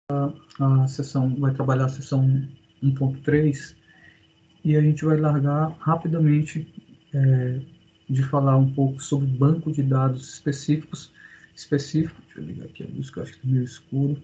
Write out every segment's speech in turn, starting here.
a sessão, vai trabalhar a sessão 1.3 e a gente vai largar rapidamente de falar um pouco sobre banco de dados específicos. Deixa eu ligar aqui a luz que eu acho que está meio escuro.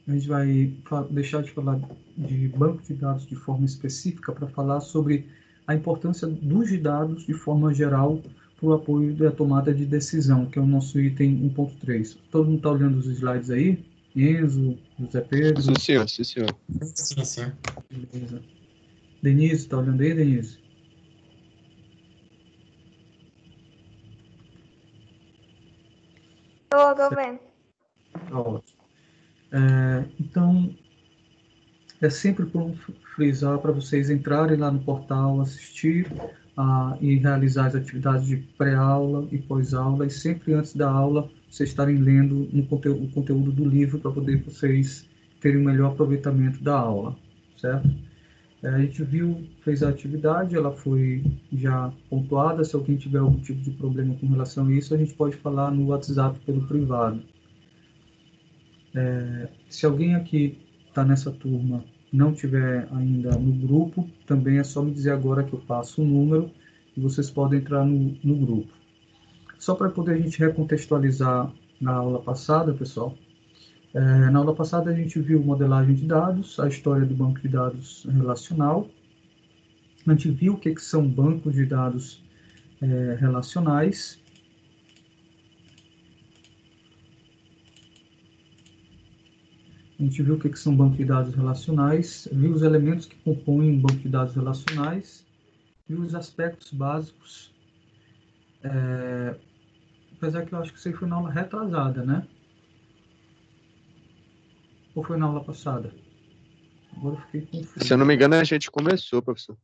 A gente vai deixar de falar de banco de dados de forma específica para falar sobre a importância dos dados de forma geral para o apoio da tomada de decisão, que é o nosso item 1.3. Todo mundo está olhando os slides aí? Enzo, José Pedro? Sim, senhor, sim, senhor. Sim, sim. Beleza. Denise, está olhando aí, Denise? Tô vendo. Tá ótimo. Então, é sempre bom frisar para vocês entrarem lá no portal, assistir e realizar as atividades de pré-aula e pós-aula, e sempre antes da aula vocês estarem lendo o conteúdo do livro para poder vocês terem o melhor aproveitamento da aula, certo? A gente fez a atividade, ela foi já pontuada. Se alguém tiver algum tipo de problema com relação a isso, a gente pode falar no WhatsApp pelo privado. Se alguém aqui está nessa turma não tiver ainda no grupo, também é só me dizer agora que eu passo o número e vocês podem entrar no grupo. Só para poder a gente recontextualizar na aula passada, pessoal. Na aula passada a gente viu modelagem de dados, a história do banco de dados relacional. A gente viu o que são bancos de dados relacionais. A gente viu o que são bancos de dados relacionais, viu os elementos que compõem um banco de dados relacionais, viu os aspectos básicos. Apesar que eu acho que isso aí foi na aula retrasada, né? Ou foi na aula passada? Agora eu fiquei confuso. Se eu não me engano, a gente começou, professor.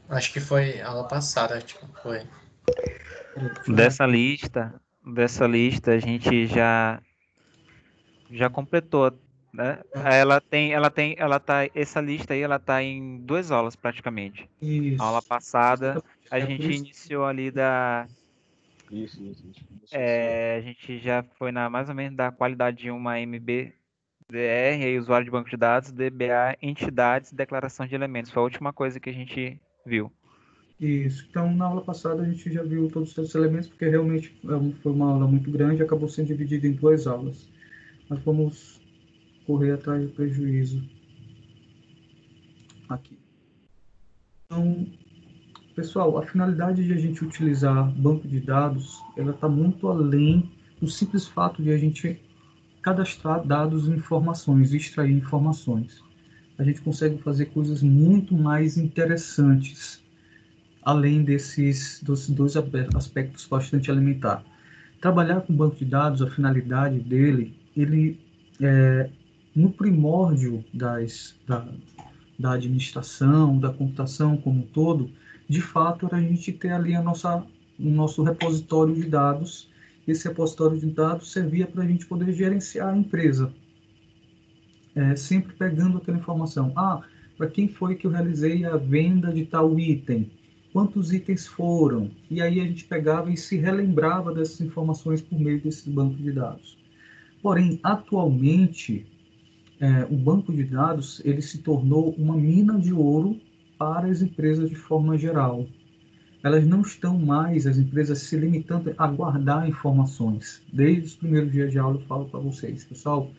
Acho que foi aula passada, tipo, foi. Dessa lista a gente já completou, né? Essa lista aí, ela tá em 2 aulas praticamente. Isso. A aula passada, a É por gente isso. iniciou ali Isso. a gente já foi mais ou menos da qualidade de uma MBDR, aí, usuário de banco de dados, DBA, entidades, declaração de elementos. Foi a última coisa que a gente viu. Isso. Então, na aula passada a gente já viu todos esses elementos, porque realmente foi uma aula muito grande, acabou sendo dividida em 2 aulas. Mas vamos correr atrás do prejuízo aqui. Então, pessoal, a finalidade de a gente utilizar banco de dados, ela está muito além do simples fato de a gente cadastrar dados e informações, extrair informações. A gente consegue fazer coisas muito mais interessantes, além dos 2 aspectos bastante elementares. Trabalhar com banco de dados, a finalidade dele, ele no primórdio da administração, da computação como um todo, de fato, era a gente ter ali o nosso repositório de dados. Esse repositório de dados servia para a gente poder gerenciar a empresa, sempre pegando aquela informação. Para quem foi que eu realizei a venda de tal item? Quantos itens foram? E aí a gente pegava e se relembrava dessas informações por meio desse banco de dados. Porém, atualmente, o banco de dados ele se tornou uma mina de ouro para as empresas de forma geral. Elas não estão mais, as empresas, se limitando a guardar informações. Desde os primeiros dias de aula eu falo para vocês, pessoal,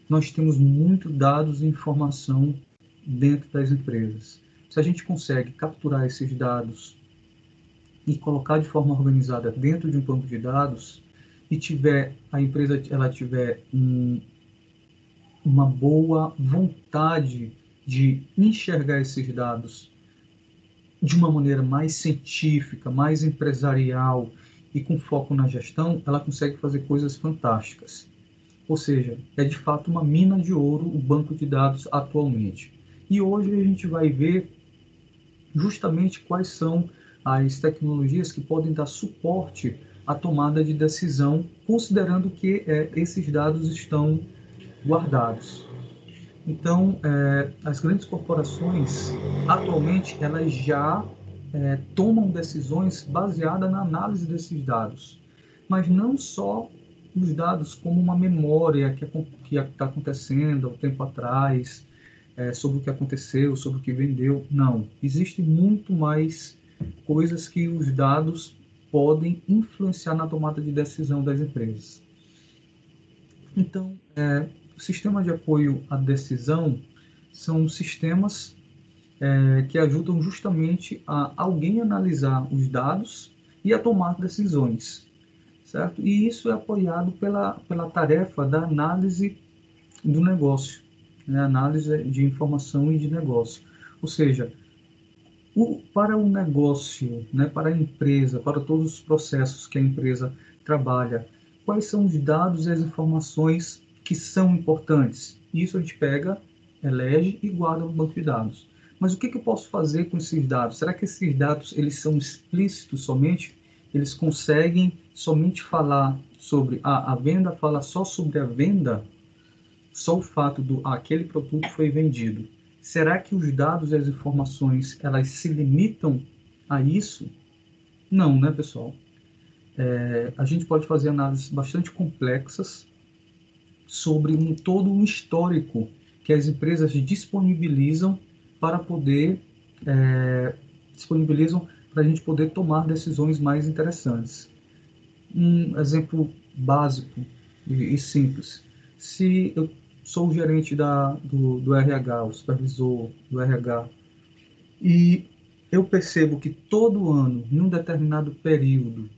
nós temos muito dados e informação dentro das empresas. Se a gente consegue capturar esses dados e colocar de forma organizada dentro de um banco de dados, e a empresa tiver uma boa vontade de enxergar esses dados de uma maneira mais científica, mais empresarial e com foco na gestão, ela consegue fazer coisas fantásticas. Ou seja, é de fato uma mina de ouro o banco de dados atualmente. E hoje a gente vai ver justamente quais são as tecnologias que podem dar suporte à tomada de decisão, considerando que esses dados estão guardados. Então, as grandes corporações, atualmente, elas já tomam decisões baseadas na análise desses dados. Mas não só os dados como uma memória que está acontecendo há um tempo atrás, sobre o que aconteceu, sobre o que vendeu. Não. Existe muito mais coisas que os dados podem influenciar na tomada de decisão das empresas. Então, o sistema de apoio à decisão são sistemas que ajudam justamente a alguém analisar os dados e a tomar decisões, certo? E isso é apoiado pela tarefa da análise do negócio, né? Análise de informação e de negócio. Ou seja, para o negócio, né, para a empresa, para todos os processos que a empresa trabalha, quais são os dados e as informações que são importantes? Isso a gente pega, elege e guarda no banco de dados. Mas o que eu posso fazer com esses dados? Será que esses dados eles são explícitos somente? Eles conseguem somente falar sobre a venda, fala só sobre a venda? Só o fato do aquele produto foi vendido. Será que os dados e as informações elas se limitam a isso? Não, né, pessoal? A gente pode fazer análises bastante complexas sobre todo um histórico que as empresas disponibilizam para poder disponibilizam para a gente poder tomar decisões mais interessantes. Um exemplo básico e simples. Se eu sou o gerente do RH, o supervisor do RH, e eu percebo que todo ano, em um determinado período,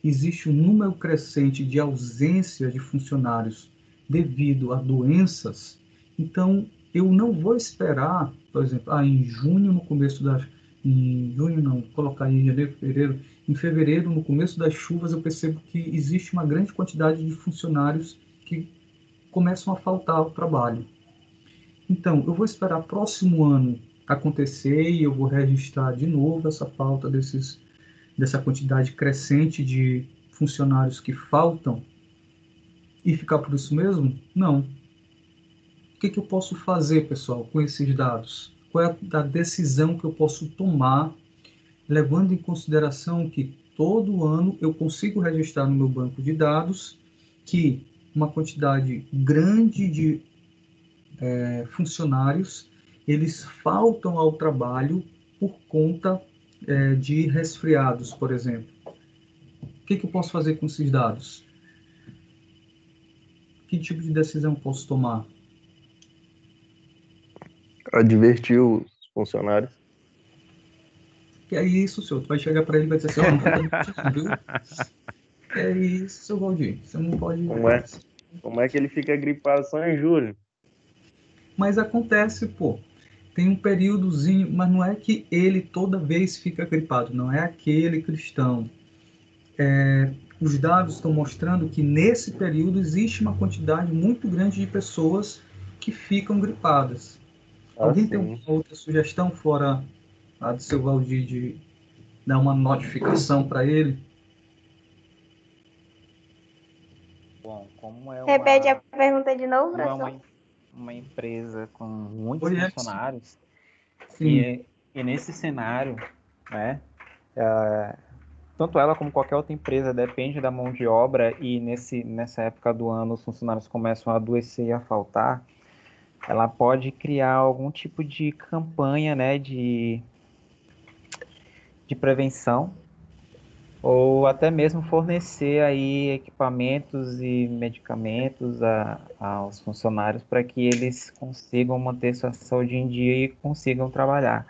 existe um número crescente de ausência de funcionários devido a doenças, então eu não vou esperar, por exemplo, em junho, no começo das... Em junho não, colocar em janeiro, fevereiro. Em fevereiro, no começo das chuvas, eu percebo que existe uma grande quantidade de funcionários que começam a faltar ao trabalho. Então, eu vou esperar próximo ano acontecer e eu vou registrar de novo essa falta dessa quantidade crescente de funcionários que faltam e ficar por isso mesmo? Não. O que eu posso fazer, pessoal, com esses dados? Qual é a decisão que eu posso tomar, levando em consideração que todo ano eu consigo registrar no meu banco de dados que uma quantidade grande de funcionários, eles faltam ao trabalho por conta de resfriados, por exemplo. O que eu posso fazer com esses dados? Que tipo de decisão posso tomar? Advertir os funcionários. Que é isso, senhor. Tu vai chegar para ele e vai dizer assim, ó, não tá demitido, viu? É isso, seu Valdir. Você não pode... Como é que ele fica gripado só em julho? Mas acontece, pô. Tem um períodozinho, mas não é que ele toda vez fica gripado, não é aquele cristão. Os dados estão mostrando que nesse período existe uma quantidade muito grande de pessoas que ficam gripadas. Alguém tem uma outra sugestão fora a do seu Valdir de dar uma notificação para ele? Bom, como é Repete a pergunta de novo, professor. uma empresa com muitos Oi, funcionários, Sim. e nesse cenário, né, tanto ela como qualquer outra empresa depende da mão de obra e nessa época do ano os funcionários começam a adoecer e a faltar, ela pode criar algum tipo de campanha, né, de prevenção, ou até mesmo fornecer aí equipamentos e medicamentos aos funcionários para que eles consigam manter sua saúde em dia e consigam trabalhar,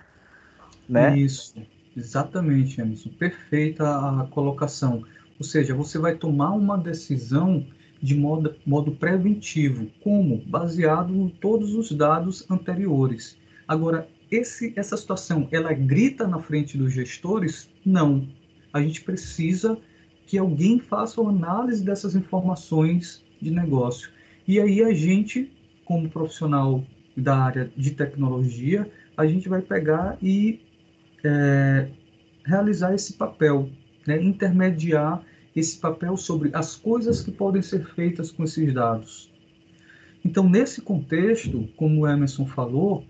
né? Isso, exatamente, Emerson. Perfeita a colocação. Ou seja, você vai tomar uma decisão de modo preventivo. Como? Baseado em todos os dados anteriores. Agora, essa situação, ela grita na frente dos gestores? Não. A gente precisa que alguém faça uma análise dessas informações de negócio. E aí a gente, como profissional da área de tecnologia, a gente vai pegar e realizar esse papel, né? Intermediar esse papel sobre as coisas que podem ser feitas com esses dados. Então, nesse contexto, como o Emerson falou,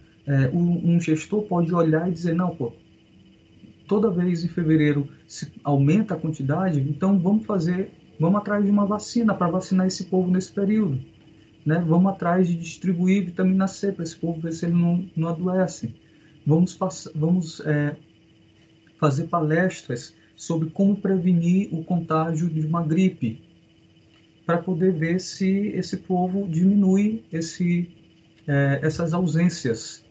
um gestor pode olhar e dizer, não, pô, toda vez em fevereiro se aumenta a quantidade, então vamos atrás de uma vacina para vacinar esse povo nesse período, né? Vamos atrás de distribuir vitamina C para esse povo ver se ele não adoece. Vamos fazer palestras sobre como prevenir o contágio de uma gripe, para poder ver se esse povo diminui essas ausências,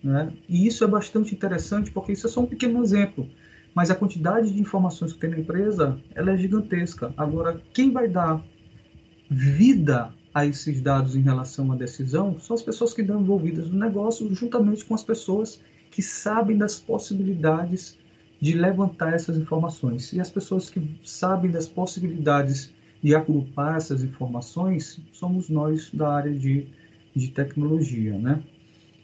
né? E isso é bastante interessante, porque isso é só um pequeno exemplo, mas a quantidade de informações que tem na empresa, ela é gigantesca. Agora, quem vai dar vida a esses dados em relação à decisão são as pessoas que estão envolvidas no negócio, juntamente com as pessoas que sabem das possibilidades de levantar essas informações. E as pessoas que sabem das possibilidades de agrupar essas informações somos nós da área de tecnologia, né?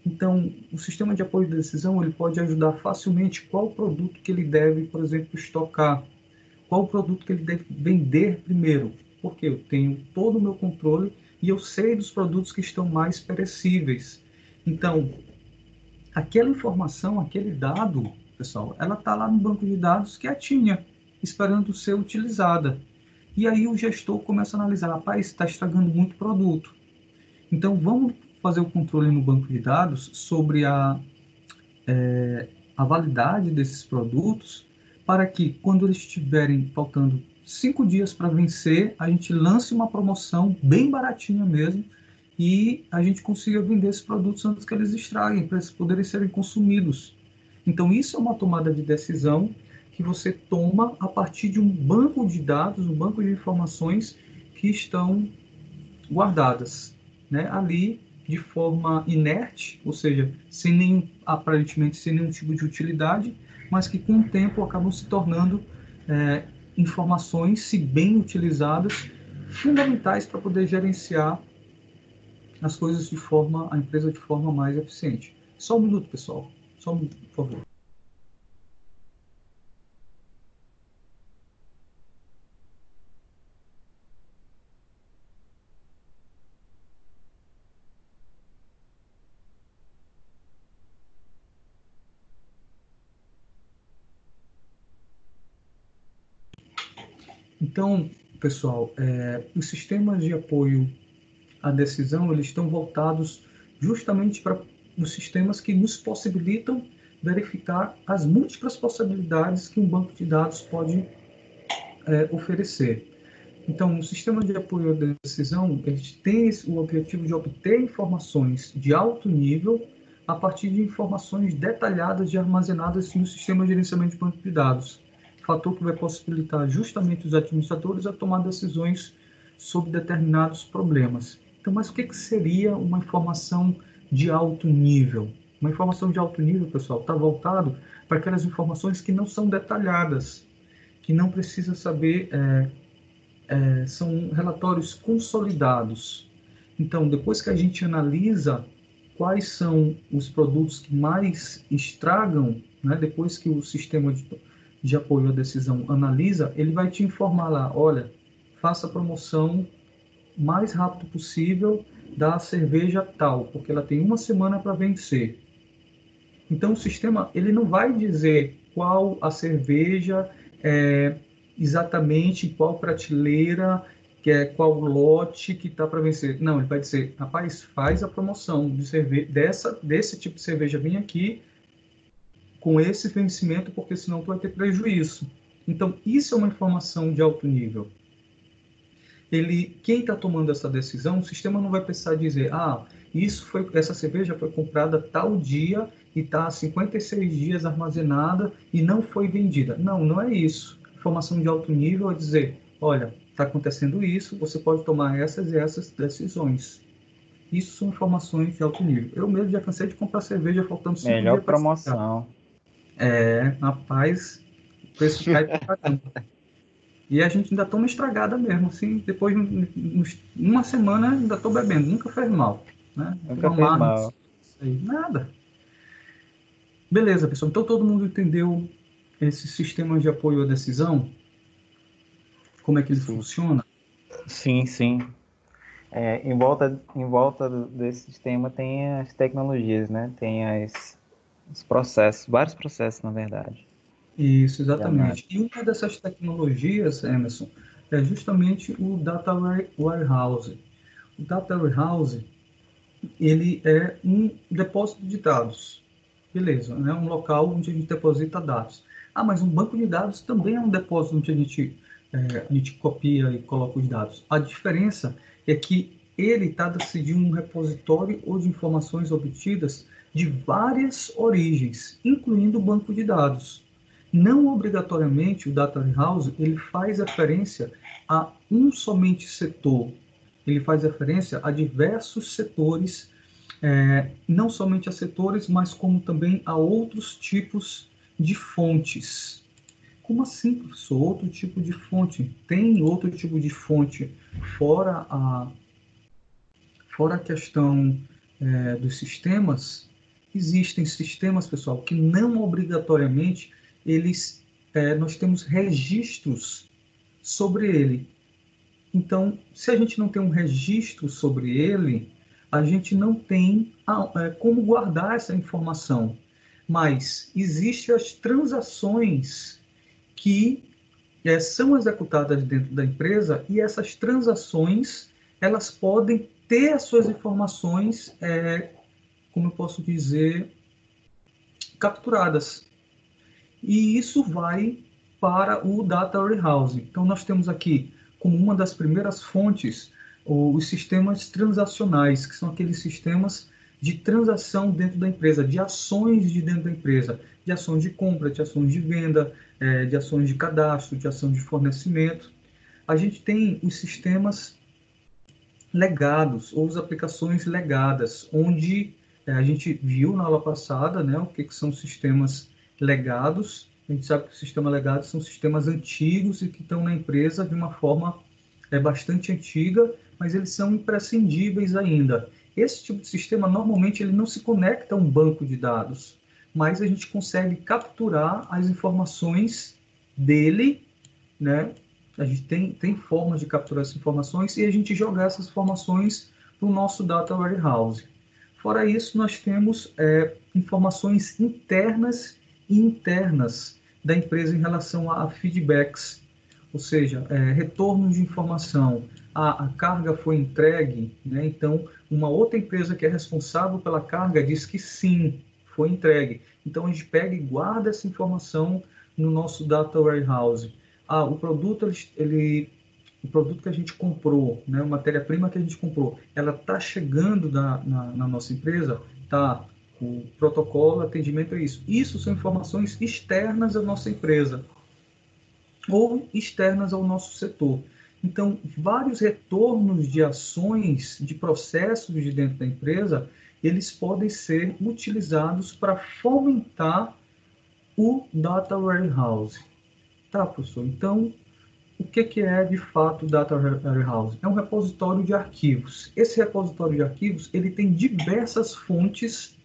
Então, o sistema de apoio de decisão ele pode ajudar facilmente qual produto que ele deve, por exemplo, estocar, qual produto que ele deve vender primeiro, porque eu tenho todo o meu controle e eu sei dos produtos que estão mais perecíveis. Então, aquela informação, aquele dado, pessoal, ela está lá no banco de dados quietinha, esperando ser utilizada. E aí o gestor começa a analisar, rapaz, está estragando muito produto. Então, vamos fazer o controle no banco de dados sobre a validade desses produtos, para que, quando eles estiverem faltando 5 dias para vencer, a gente lance uma promoção bem baratinha mesmo, e a gente consiga vender esses produtos antes que eles estraguem, para eles poderem serem consumidos. Então, isso é uma tomada de decisão que você toma a partir de um banco de dados, um banco de informações que estão guardadas, né, ali de forma inerte, ou seja, aparentemente sem nenhum tipo de utilidade, mas que com o tempo acabam se tornando informações, se bem utilizadas, fundamentais para poder gerenciar as coisas a empresa de forma mais eficiente. Só um minuto, pessoal. Só um minuto, por favor. Então, pessoal, os sistemas de apoio à decisão, eles estão voltados justamente para os sistemas que nos possibilitam verificar as múltiplas possibilidades que um banco de dados pode oferecer. Então, o sistema de apoio à decisão, ele tem o objetivo de obter informações de alto nível a partir de informações detalhadas e armazenadas no sistema de gerenciamento de banco de dados, fator que vai possibilitar justamente os administradores a tomar decisões sobre determinados problemas. Então, mas o que seria uma informação de alto nível? Uma informação de alto nível, pessoal, está voltado para aquelas informações que não são detalhadas, que não precisa saber, são relatórios consolidados. Então, depois que a gente analisa quais são os produtos que mais estragam, né, depois que o sistema de apoio à decisão analisa, ele vai te informar lá, olha, faça a promoção o mais rápido possível da cerveja tal, porque ela tem 1 semana para vencer. Então, o sistema ele não vai dizer qual a cerveja, exatamente qual prateleira, qual lote que está para vencer. Não, ele vai dizer, rapaz, faz a promoção de desse tipo de cerveja, vem aqui com esse vencimento, porque senão tu vai ter prejuízo. Então, isso é uma informação de alto nível. Quem está tomando essa decisão, o sistema não vai precisar dizer, essa cerveja foi comprada tal dia e está há 56 dias armazenada e não foi vendida. Não é isso. Informação de alto nível é dizer, olha, está acontecendo isso, você pode tomar essas e essas decisões. Isso são informações de alto nível. Eu mesmo já cansei de comprar cerveja faltando 5 dias. Melhor promoção. Rapaz, o preço cai para caramba. E a gente ainda toma estragada mesmo, assim, depois, uma semana, ainda estou bebendo, nunca fez mal. Né? Nunca fez mal. Nada. Beleza, pessoal, então todo mundo entendeu esse sistema de apoio à decisão? Como é que ele funciona? Sim. Em volta desse sistema tem as tecnologias, né? Tem os processos, vários processos, na verdade, Isso, de análise. exatamente. E uma dessas tecnologias, Emerson, é justamente o Data Warehouse. O Data Warehouse, ele é um depósito de dados. Beleza, né? Um local onde a gente deposita dados. Ah, mas um banco de dados também é um depósito onde a gente copia e coloca os dados. A diferença é que ele trata-se de um repositório ou de informações obtidas de várias origens, incluindo o banco de dados. Não obrigatoriamente o Data Warehouse ele faz referência a um somente setor. Ele faz referência a diversos setores, não somente a setores, mas como também a outros tipos de fontes. Como assim, professor? Outro tipo de fonte? Tem outro tipo de fonte fora fora a questão dos sistemas? Existem sistemas, pessoal, que não obrigatoriamente nós temos registros sobre ele. Então, se a gente não tem um registro sobre ele, a gente não tem como guardar essa informação. Mas existem as transações que são executadas dentro da empresa e essas transações elas podem ter as suas informações, como eu posso dizer, capturadas. E isso vai para o Data Warehouse. Então, nós temos aqui, como uma das primeiras fontes, os sistemas transacionais, que são aqueles sistemas de transação dentro da empresa, de ações de dentro da empresa, de ações de compra, de ações de venda, de ações de cadastro, de ação de fornecimento. A gente tem os sistemas legados, ou as aplicações legadas, onde a gente viu na aula passada, né, o que são sistemas legados. A gente sabe que os sistemas legados são sistemas antigos e que estão na empresa de uma forma bastante antiga, mas eles são imprescindíveis ainda. Esse tipo de sistema, normalmente, ele não se conecta a um banco de dados, mas a gente consegue capturar as informações dele, né? A gente tem formas de capturar essas informações e a gente jogar essas informações para o nosso Data Warehouse. Fora isso, nós temos informações internas e internas da empresa em relação a feedbacks, ou seja, retornos de informação. A carga foi entregue, né? Então, uma outra empresa que é responsável pela carga diz que sim, foi entregue. Então, a gente pega e guarda essa informação no nosso Data Warehouse. O produto, o produto que a gente comprou, né, a matéria-prima que a gente comprou, ela está chegando na nossa empresa? Tá. O protocolo, atendimento é isso. Isso são informações externas à nossa empresa ou externas ao nosso setor. Então, vários retornos de ações, de processos de dentro da empresa, eles podem ser utilizados para fomentar o Data Warehouse. Tá, professor? Então, o que é de fato o Data Warehouse? É um repositório de arquivos. Esse repositório de arquivos ele tem diversas fontes,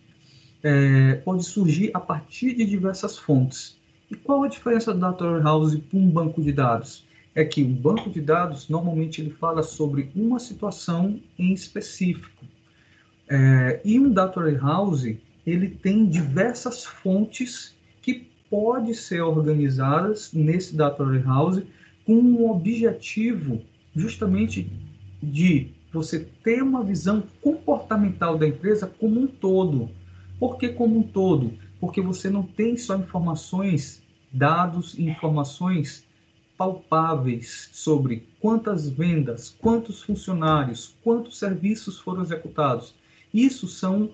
pode surgir a partir de diversas fontes. E qual a diferença do Data Warehouse para um banco de dados? É que um banco de dados, normalmente, ele fala sobre uma situação em específico. E um Data Warehouse, ele tem diversas fontes que podem ser organizadas nesse Data Warehouse com um objetivo justamente de você ter uma visão comportamental da empresa como um todo. Por que como um todo? Porque você não tem só informações, dados e informações palpáveis sobre quantas vendas, quantos funcionários, quantos serviços foram executados. Isso são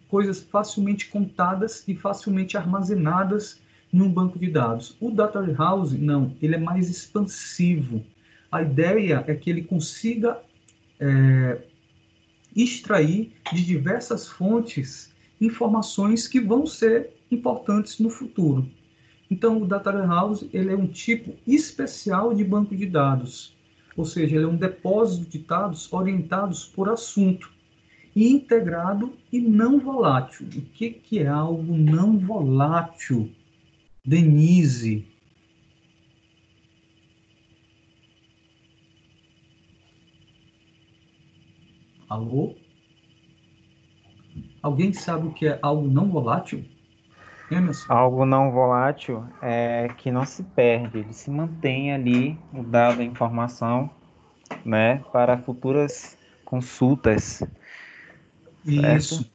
coisas facilmente contadas e facilmente armazenadas em um banco de dados. O Data Warehouse, não, ele é mais expansivo. A ideia é que ele consiga extrair de diversas fontes informações que vão ser importantes no futuro. Então, o Data Warehouse ele é um tipo especial de banco de dados, ou seja, ele é um depósito de dados orientados por assunto, e integrado e não volátil. O que é algo não volátil, Denise? Alô? Alguém sabe o que é algo não volátil? Emerson? Algo não volátil é que não se perde, ele se mantém ali, o dado, a informação, né, para futuras consultas, certo? Isso.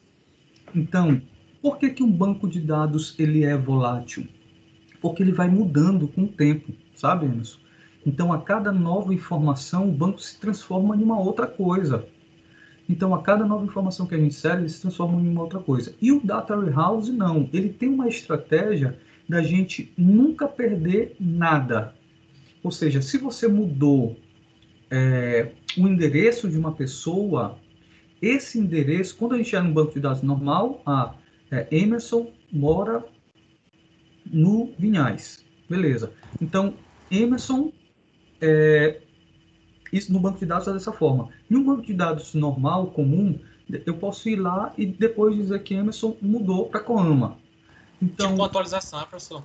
Então, por que que um banco de dados ele é volátil? Porque ele vai mudando com o tempo, sabe, Emerson? Então, a cada nova informação, o banco se transforma em uma outra coisa. Então, a cada nova informação que a gente insere, ele se transforma em uma outra coisa. E o Data Warehouse, não. Ele tem uma estratégia da gente nunca perder nada. Ou seja, se você mudou o endereço de uma pessoa, esse endereço, quando a gente é no banco de dados normal, Emerson mora no Vinhais. Beleza. Então, Emerson, isso no banco de dados é dessa forma. Em um banco de dados normal, comum, eu posso ir lá e depois dizer que Emerson mudou para Coama. Então, Tipo atualização, professor?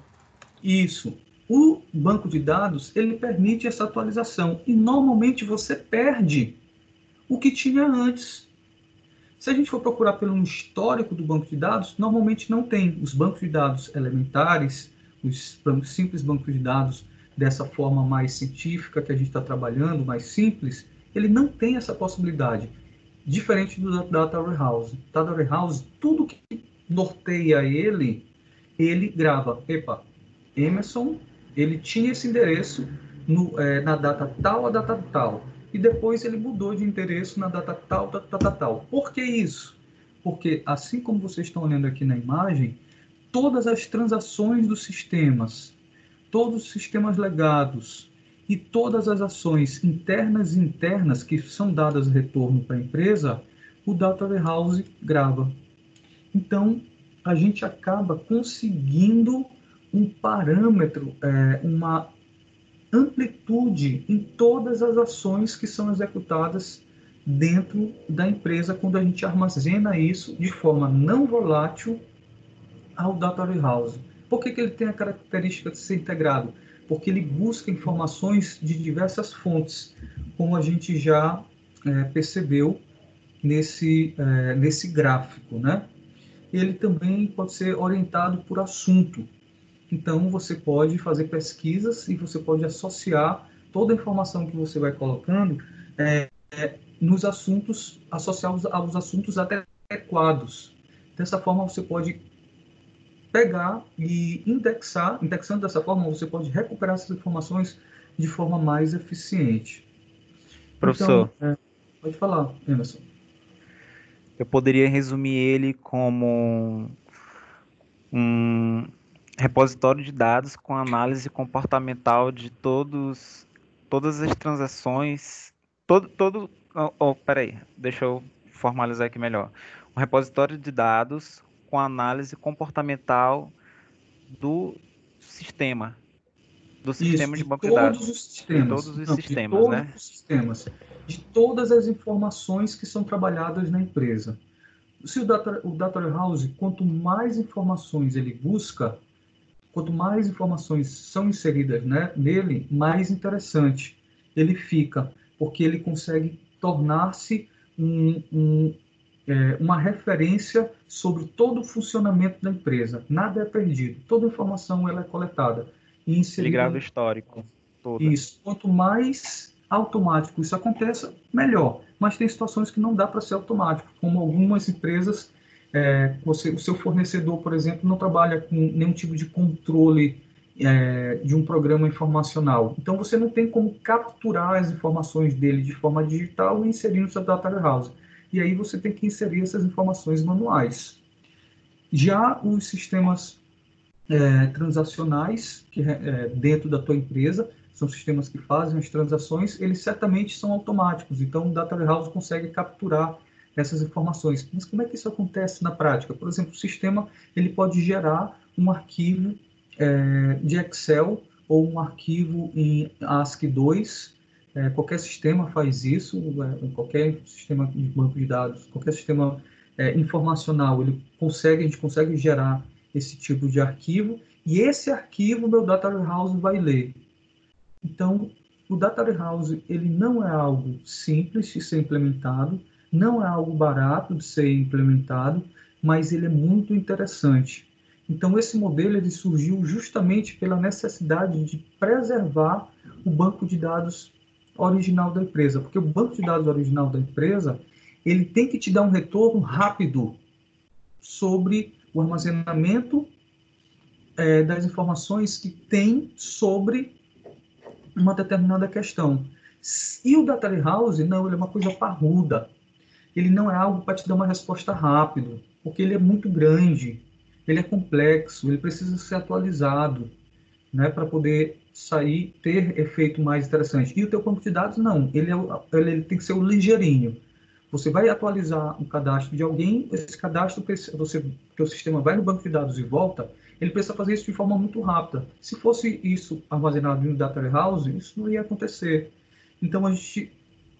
isso. O banco de dados, ele permite essa atualização. E normalmente você perde o que tinha antes. Se a gente for procurar pelo histórico do banco de dados, normalmente não tem. Os bancos de dados elementares, os simples bancos de dados dessa forma mais científica que a gente está trabalhando, mais simples, ele não tem essa possibilidade. Diferente do Data Warehouse. Data Warehouse, tudo que norteia ele grava. Epa, Emerson, ele tinha esse endereço na data tal a data tal. E depois ele mudou de endereço na data tal, data tal. Por que isso? Porque, assim como vocês estão olhando aqui na imagem, todas as transações dos sistemas, todos os sistemas legados e todas as ações internas e externas que são dadas retorno para a empresa, o Data Warehouse grava. Então, a gente acaba conseguindo um parâmetro, uma amplitude em todas as ações que são executadas dentro da empresa quando a gente armazena isso de forma não volátil ao Data Warehouse. Por que que ele tem a característica de ser integrado? Porque ele busca informações de diversas fontes, como a gente já percebeu nesse gráfico, né? Ele também pode ser orientado por assunto. Então, você pode fazer pesquisas e você pode associar toda a informação que você vai colocando nos assuntos, associados aos assuntos adequados. Dessa forma, você pode pegar e indexando dessa forma, você pode recuperar essas informações de forma mais eficiente. Professor, Então, pode falar, Emerson. eu poderia resumir ele como um repositório de dados com análise comportamental de todas as transações, peraí, deixa eu formalizar aqui melhor. Um repositório de dados com análise comportamental do sistema, do Isso, sistema de de banco de todos dados, os de sistemas. todos os Não, de sistemas, todos né? os sistemas. De todas as informações que são trabalhadas na empresa. Se o Data Warehouse, quanto mais informações ele busca, quanto mais informações são inseridas, né, nele, mais interessante ele fica, porque ele consegue tornar-se uma referência sobre todo o funcionamento da empresa. Nada é perdido, toda informação ela é coletada e Ele inserida grava o no histórico todo. isso. Quanto mais automático isso aconteça, melhor. Mas tem situações que não dá para ser automático, como algumas empresas, o seu fornecedor, por exemplo, não trabalha com nenhum tipo de controle de um programa informacional. Então, você não tem como capturar as informações dele de forma digital e inserir no seu data warehouse. E aí você tem que inserir essas informações manuais. Já os sistemas transacionais dentro da tua empresa, são sistemas que fazem as transações, eles certamente são automáticos, então o Data Warehouse consegue capturar essas informações. Mas como é que isso acontece na prática? Por exemplo, o sistema ele pode gerar um arquivo de Excel ou um arquivo em ASCII2, qualquer sistema faz isso, qualquer sistema de banco de dados, qualquer sistema informacional, a gente consegue gerar esse tipo de arquivo, e esse arquivo meu Data Warehouse vai ler. Então, o Data Warehouse ele não é algo simples de ser implementado, Não é algo barato de ser implementado, mas ele é muito interessante. Então, esse modelo ele surgiu justamente pela necessidade de preservar o banco de dados original da empresa, porque o banco de dados original da empresa ele tem que te dar um retorno rápido sobre o armazenamento das informações que tem sobre uma determinada questão. E o Data Warehouse, não, ele é uma coisa parruda. Ele não é algo para te dar uma resposta rápido, porque ele é muito grande, ele é complexo, ele precisa ser atualizado, né, para poder sair, ter efeito mais interessante. E o teu banco de dados, não, ele tem que ser o ligeirinho. Você vai atualizar o cadastro de alguém, esse cadastro, teu sistema vai no banco de dados e volta, ele precisa fazer isso de forma muito rápida. Se fosse isso armazenado no Data Warehouse, isso não ia acontecer. Então,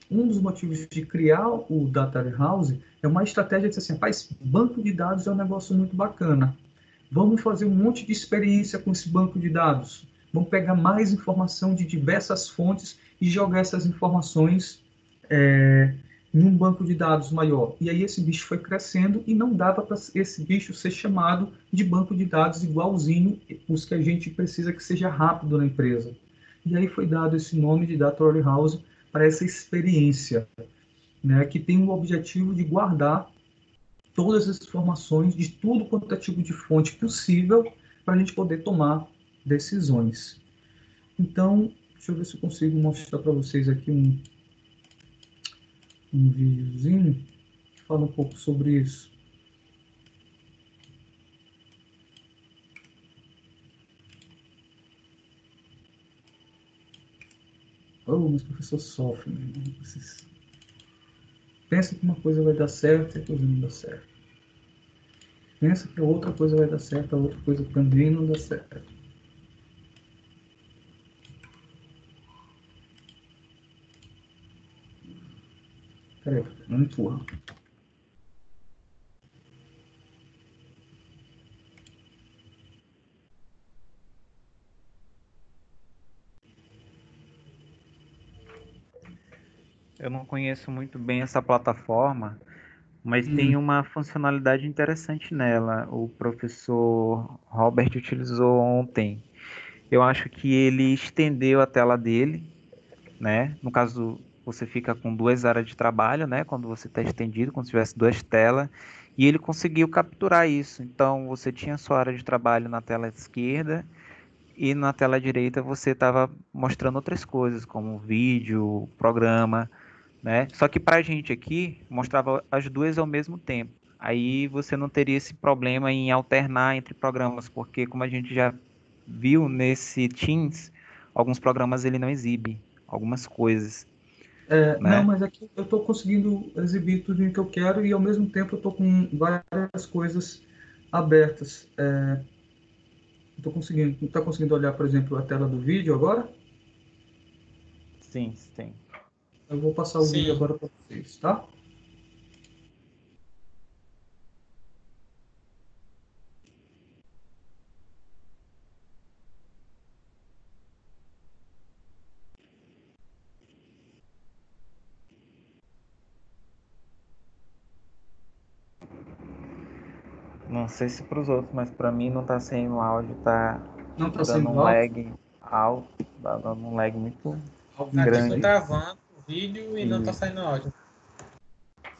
um dos motivos de criar o Data Warehouse é uma estratégia de dizer assim, rapaz, banco de dados é um negócio muito bacana. Vamos fazer um monte de experiência com esse banco de dados. Vamos pegar mais informação de diversas fontes e jogar essas informações em um banco de dados maior. E aí esse bicho foi crescendo e não dava para esse bicho ser chamado de banco de dados igualzinho os que a gente precisa que seja rápido na empresa. E aí foi dado esse nome de Data Warehouse para essa experiência, né, que tem o objetivo de guardar todas as informações de tudo quanto é tipo de fonte possível para a gente poder tomar decisões. Então, deixa eu ver se eu consigo mostrar para vocês aqui um videozinho que fala um pouco sobre isso. Oh, mas o professor sofre, né? Vocês pensam que uma coisa vai dar certo e a coisa não dá certo. Pensa que a outra coisa vai dar certo, a outra coisa também não dá certo. Peraí, não empurra. Eu não conheço muito bem essa plataforma, mas tem uma funcionalidade interessante nela. O professor Robert utilizou ontem. Eu acho que ele estendeu a tela dele, né? No caso, você fica com duas áreas de trabalho, né? Quando você está estendido, como se tivesse duas telas, e ele conseguiu capturar isso. Então, você tinha sua área de trabalho na tela esquerda e na tela direita você estava mostrando outras coisas, como vídeo, programa, né? Só que para a gente aqui mostrava as duas ao mesmo tempo. Aí você não teria esse problema em alternar entre programas, porque como a gente já viu nesse Teams, alguns programas ele não exibe algumas coisas, Não, né? mas aqui eu estou conseguindo exibir tudo o que eu quero e ao mesmo tempo eu estou com várias coisas abertas. Estou conseguindo, está conseguindo olhar, por exemplo, a tela do vídeo agora? Sim, sim. Eu vou passar o vídeo Sim. agora para vocês, tá? Não sei se para os outros, mas para mim não está saindo áudio, tá Não está dando sendo um alto? lag alto, tá dando um lag muito Tá tipo Isso grande. travando o vídeo e não tá E saindo áudio.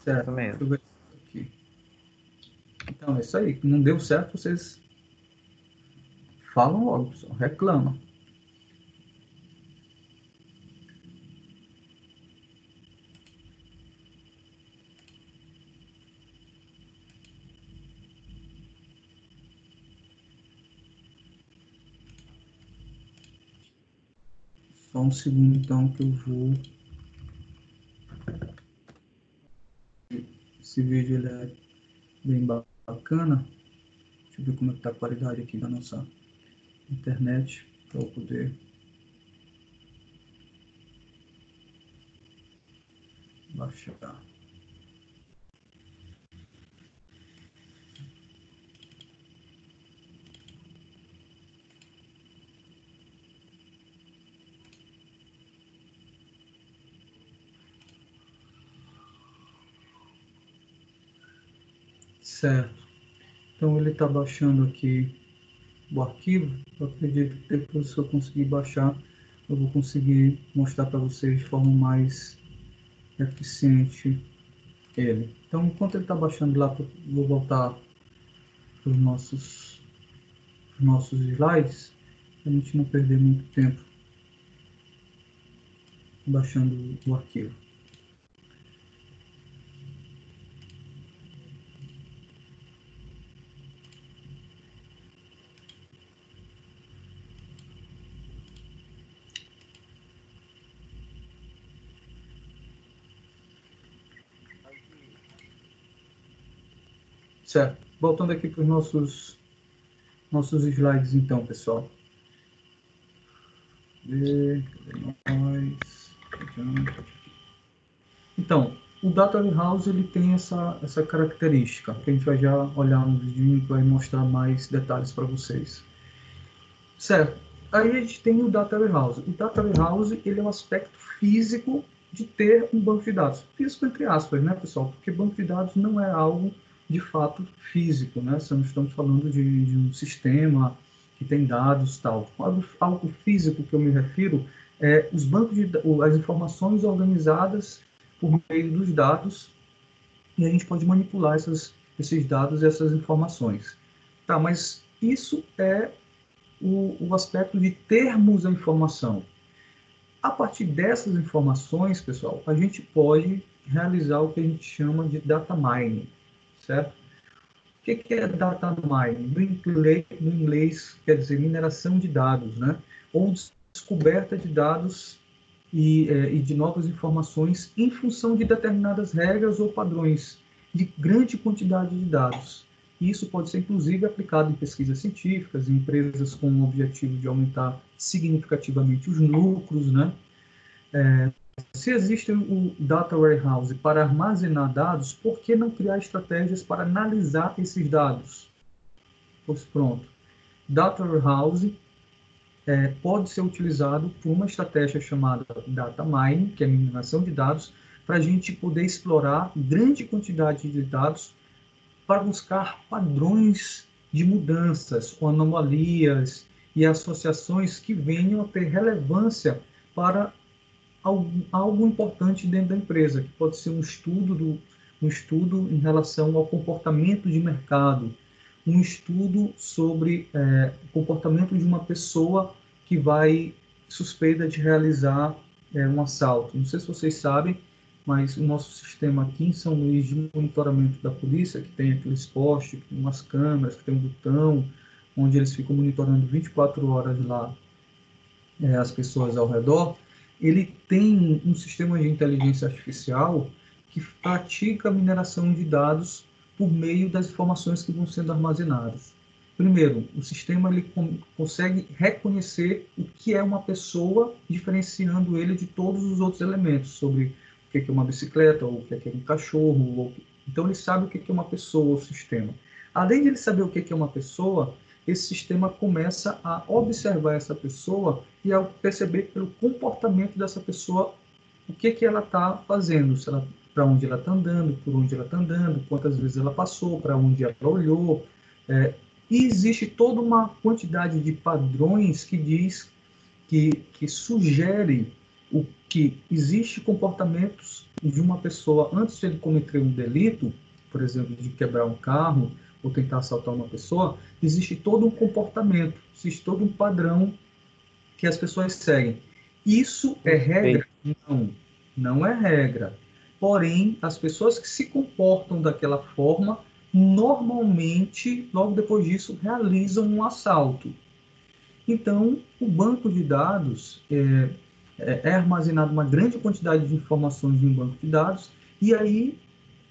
certo. isso Deixa mesmo. eu ver aqui. Então, é isso aí. Não deu certo, vocês falam logo, pessoal. Reclamam. Só um segundo, então, que eu vou. Esse vídeo ele é bem bacana. Deixa eu ver como é que tá a qualidade aqui da nossa internet para eu poder baixar. Certo. Então ele está baixando aqui o arquivo. Eu acredito que depois, se eu conseguir baixar, eu vou conseguir mostrar para vocês de forma mais eficiente ele. Então, enquanto ele está baixando lá, eu vou voltar para os nossos slides, para a gente não perder muito tempo baixando o arquivo. Certo. Voltando aqui para os nossos slides, então, pessoal. Então, o Data Warehouse ele tem essa característica, que a gente vai já olhar no vídeo que vai mostrar mais detalhes para vocês. Certo. Aí a gente tem o Data Warehouse. O Data Warehouse ele é um aspecto físico de ter um banco de dados. Físico entre aspas, né, pessoal? Porque banco de dados não é algo de fato físico, né? Se não estamos falando de um sistema que tem dados tal. Algo físico que eu me refiro é os bancos as informações organizadas por meio dos dados, e a gente pode manipular esses dados e essas informações. Tá, mas isso é o aspecto de termos a informação. A partir dessas informações, pessoal, a gente pode realizar o que a gente chama de data mining, certo? O que é data mining? No inglês quer dizer mineração de dados, né? Ou descoberta de dados e de novas informações em função de determinadas regras ou padrões de grande quantidade de dados. E isso pode ser, inclusive, aplicado em pesquisas científicas, em empresas com o objetivo de aumentar significativamente os lucros, né? Se existe o Data Warehouse para armazenar dados, por que não criar estratégias para analisar esses dados? Pois pronto. Data Warehouse pode ser utilizado por uma estratégia chamada Data Mining, que é a mineração de dados, para a gente poder explorar grande quantidade de dados para buscar padrões de mudanças ou anomalias e associações que venham a ter relevância para algo importante dentro da empresa, que pode ser um estudo em relação ao comportamento de mercado, um estudo sobre o comportamento de uma pessoa que vai suspeita de realizar um assalto. Não sei se vocês sabem, mas o nosso sistema aqui em São Luís de monitoramento da polícia, que tem aqueles postes, que tem umas câmeras, que tem um botão, onde eles ficam monitorando 24 horas lá as pessoas ao redor, ele tem um sistema de inteligência artificial que pratica a mineração de dados por meio das informações que vão sendo armazenadas. Primeiro, o sistema ele consegue reconhecer o que é uma pessoa, diferenciando ele de todos os outros elementos, sobre o que é uma bicicleta, ou o que é um cachorro. Então, ele sabe o que é uma pessoa, o sistema. Além de ele saber o que é uma pessoa, esse sistema começa a observar essa pessoa e a perceber pelo comportamento dessa pessoa o que ela está fazendo, para onde ela está andando, por onde ela está andando, quantas vezes ela passou, para onde ela olhou. E existe toda uma quantidade de padrões que diz que sugere o que existe comportamentos de uma pessoa antes de ele cometer um delito, por exemplo, de quebrar um carro ou tentar assaltar uma pessoa, existe todo um comportamento, existe todo um padrão que as pessoas seguem. Isso é regra? Não, não é regra. Porém, as pessoas que se comportam daquela forma, normalmente, logo depois disso, realizam um assalto. Então, o banco de dados é armazenado uma grande quantidade de informações em um banco de dados, e aí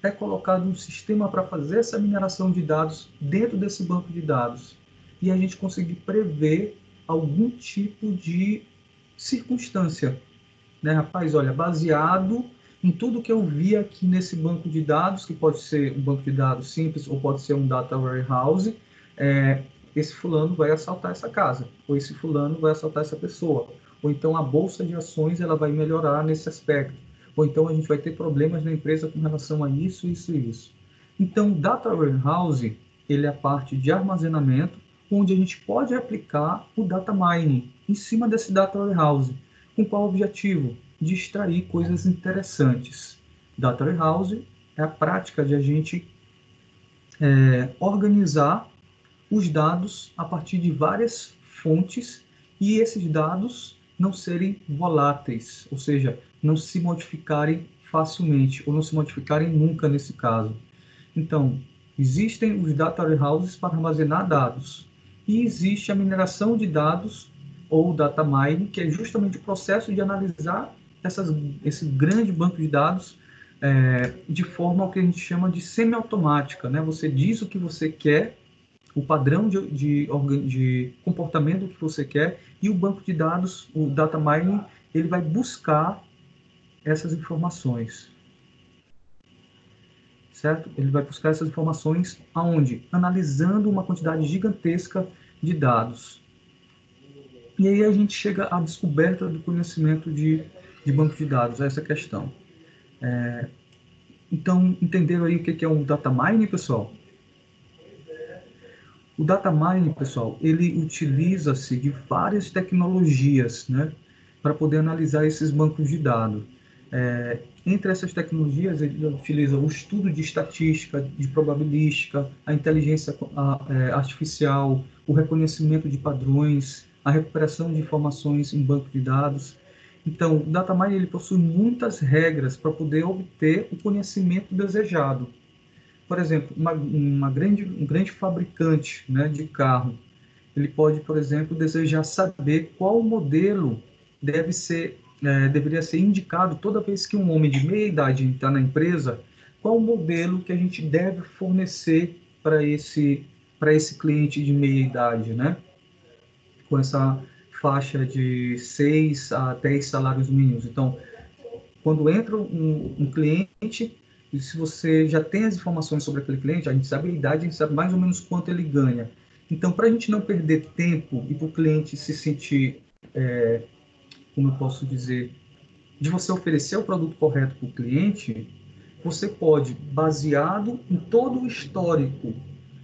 é colocado um sistema para fazer essa mineração de dados dentro desse banco de dados. E a gente conseguir prever algum tipo de circunstância. Né, rapaz, olha, baseado em tudo que eu vi aqui nesse banco de dados, que pode ser um banco de dados simples ou pode ser um data warehouse, esse fulano vai assaltar essa casa, ou esse fulano vai assaltar essa pessoa, ou então a bolsa de ações ela vai melhorar nesse aspecto, ou então a gente vai ter problemas na empresa com relação a isso, isso e isso. Então, o Data Warehouse, ele é a parte de armazenamento, onde a gente pode aplicar o Data Mining em cima desse Data Warehouse. Com qual objetivo? De extrair coisas interessantes. Data Warehouse é a prática de a gente organizar os dados a partir de várias fontes e esses dados não serem voláteis, ou seja, não se modificarem facilmente ou não se modificarem nunca nesse caso. Então, existem os data warehouses para armazenar dados e existe a mineração de dados ou data mining, que é justamente o processo de analisar esse grande banco de dados de forma ao que a gente chama de semiautomática, né? Você diz o que você quer, o padrão de comportamento que você quer, e o banco de dados, o data mining, ele vai buscar essas informações, certo? Ele vai buscar essas informações aonde? Analisando uma quantidade gigantesca de dados. E aí a gente chega à descoberta do conhecimento de banco de dados, essa questão. Então, entenderam aí o que é um data mining, pessoal? O data mining, pessoal, ele utiliza-se de várias tecnologias, né, para poder analisar esses bancos de dados. Entre essas tecnologias, ele utiliza o estudo de estatística, de probabilística, a inteligência artificial, o reconhecimento de padrões, a recuperação de informações em banco de dados. Então, o data mining ele possui muitas regras para poder obter o conhecimento desejado. Por exemplo, um grande fabricante, né, de carro, ele pode, por exemplo, desejar saber qual modelo deveria ser indicado toda vez que um homem de meia idade está na empresa, qual modelo que a gente deve fornecer para esse cliente de meia idade, né? Com essa faixa de 6 a 10 salários mínimos. Então, quando entra um cliente, e se você já tem as informações sobre aquele cliente, a gente sabe a idade, a gente sabe mais ou menos quanto ele ganha. Então, para a gente não perder tempo e para o cliente se sentir, como eu posso dizer, de você oferecer o produto correto para o cliente, você pode, baseado em todo o histórico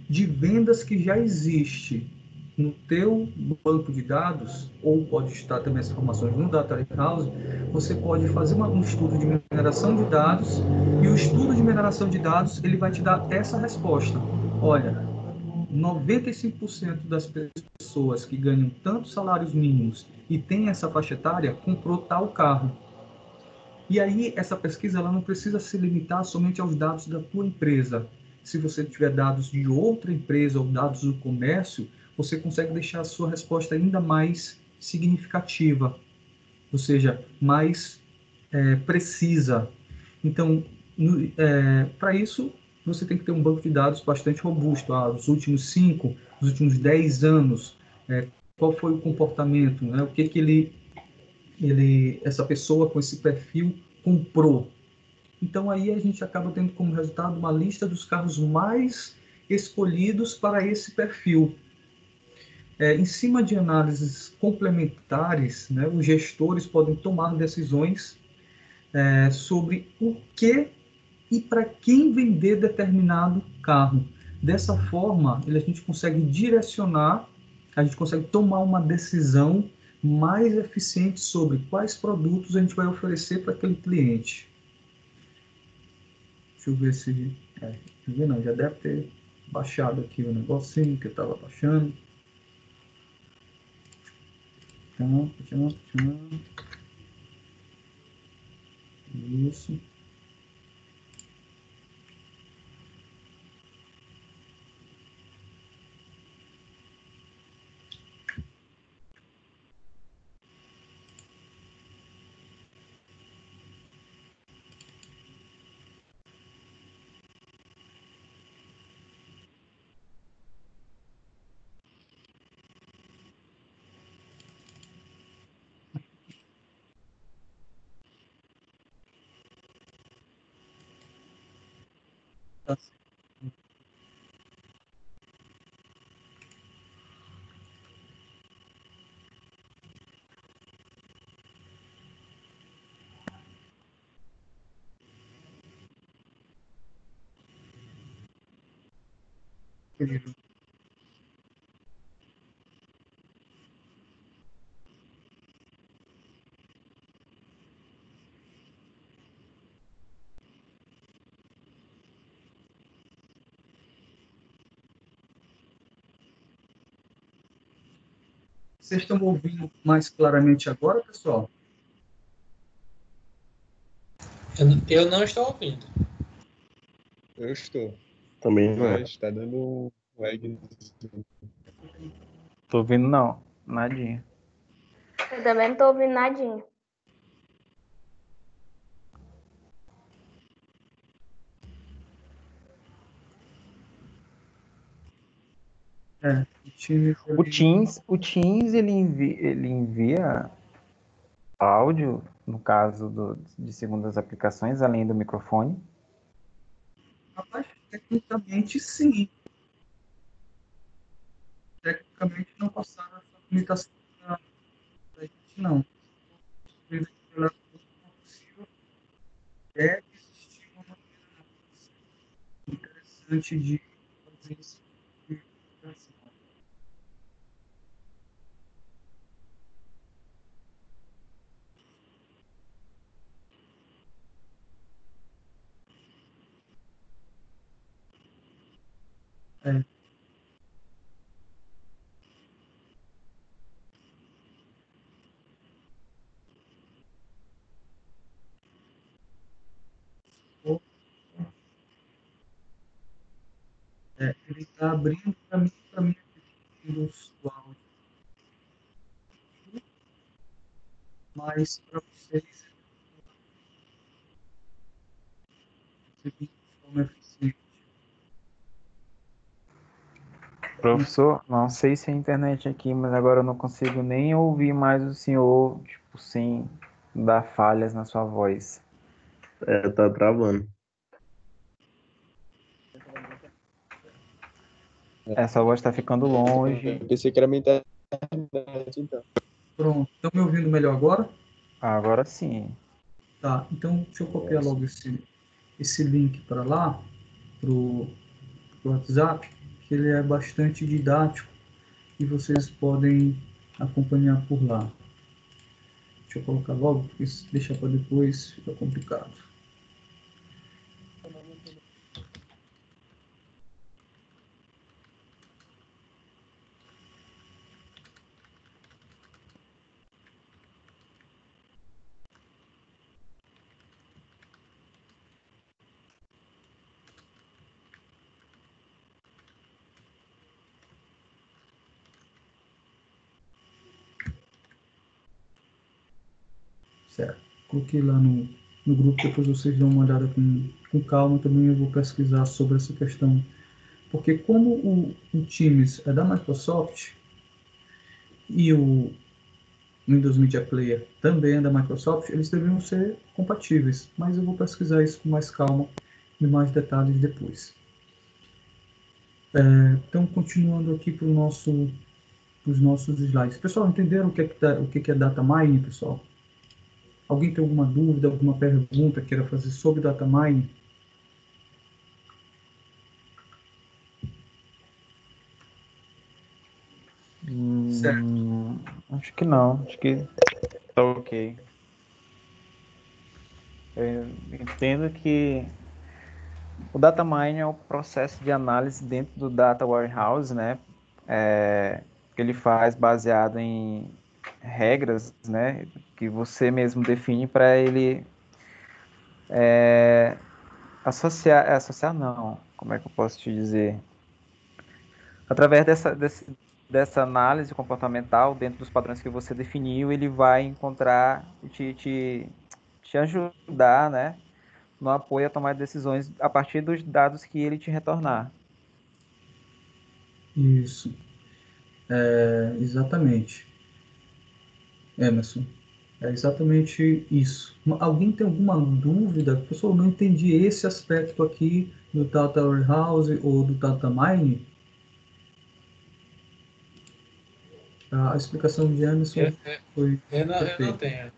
de vendas que já existe no teu banco de dados, ou pode estar também as informações no Data Warehouse, você pode fazer um estudo de mineração de dados, e o estudo de mineração de dados ele vai te dar essa resposta. Olha, 95% das pessoas que ganham tantos salários mínimos e têm essa faixa etária comprou tal carro. E aí, essa pesquisa ela não precisa se limitar somente aos dados da tua empresa. Se você tiver dados de outra empresa ou dados do comércio, você consegue deixar a sua resposta ainda mais significativa, ou seja, mais precisa. Então, para isso, você tem que ter um banco de dados bastante robusto. Os últimos 5, os últimos 10 anos, qual foi o comportamento, né? O que essa pessoa com esse perfil comprou. Então aí a gente acaba tendo como resultado uma lista dos carros mais escolhidos para esse perfil. Em cima de análises complementares, né, os gestores podem tomar decisões sobre o que e para quem vender determinado carro. Dessa forma, a gente consegue direcionar, a gente consegue tomar uma decisão mais eficiente sobre quais produtos a gente vai oferecer para aquele cliente. Deixa eu ver se... deixa eu ver, não, já deve ter baixado aqui o negocinho que eu estava baixando. Então, isso. Tá. querido. Vocês estão me ouvindo mais claramente agora, pessoal? Eu não estou ouvindo. Eu estou, Também não. mas tá dando um lag. Tô ouvindo não, nadinha. Eu também não tô ouvindo nadinha. O time O Teams ele envia áudio, no caso de segundas aplicações, além do microfone. Rapaz, tecnicamente sim. Tecnicamente não passaram essa limitação da gente, não. Pela possível, deve existir uma maneira interessante de fazer isso. É. Ele está abrindo para mim o áudio. Mas para vocês, é de forma eficiente. Professor, não sei se é a internet aqui, mas agora eu não consigo nem ouvir mais o senhor, tipo, sem dar falhas na sua voz. É, tá travando. Essa voz está ficando longe. Eu pensei que era minha internet, então. Pronto, estão me ouvindo melhor agora? Agora sim. Tá, então deixa eu copiar logo esse link para lá, pro WhatsApp, que ele é bastante didático e vocês podem acompanhar por lá. Deixa eu colocar logo, porque se deixar para depois fica complicado. Certo. Coloquei lá no grupo, depois vocês dão uma olhada com calma. Também eu vou pesquisar sobre essa questão. Porque como o Teams é da Microsoft e o Windows Media Player também é da Microsoft, eles deveriam ser compatíveis. Mas eu vou pesquisar isso com mais calma e mais detalhes depois. Então, continuando aqui para os nossos slides. Pessoal, entenderam o que é data mining, pessoal? Alguém tem alguma dúvida, alguma pergunta queira fazer sobre data mining? Certo. Acho que não. Acho que tá ok. Eu entendo que o data mining é o processo de análise dentro do data warehouse, né? Que ele faz baseado em regras, né? Que você mesmo define para ele associar não. Como é que eu posso te dizer? Através dessa análise comportamental, dentro dos padrões que você definiu, ele vai encontrar e te ajudar, né, no apoio a tomar decisões a partir dos dados que ele te retornar. Isso. Exatamente. Emerson. É exatamente isso. Alguém tem alguma dúvida? Pessoal, não entendi esse aspecto aqui do Data Warehouse ou do Data Mining. A explicação de Emerson foi Eu não perfeita.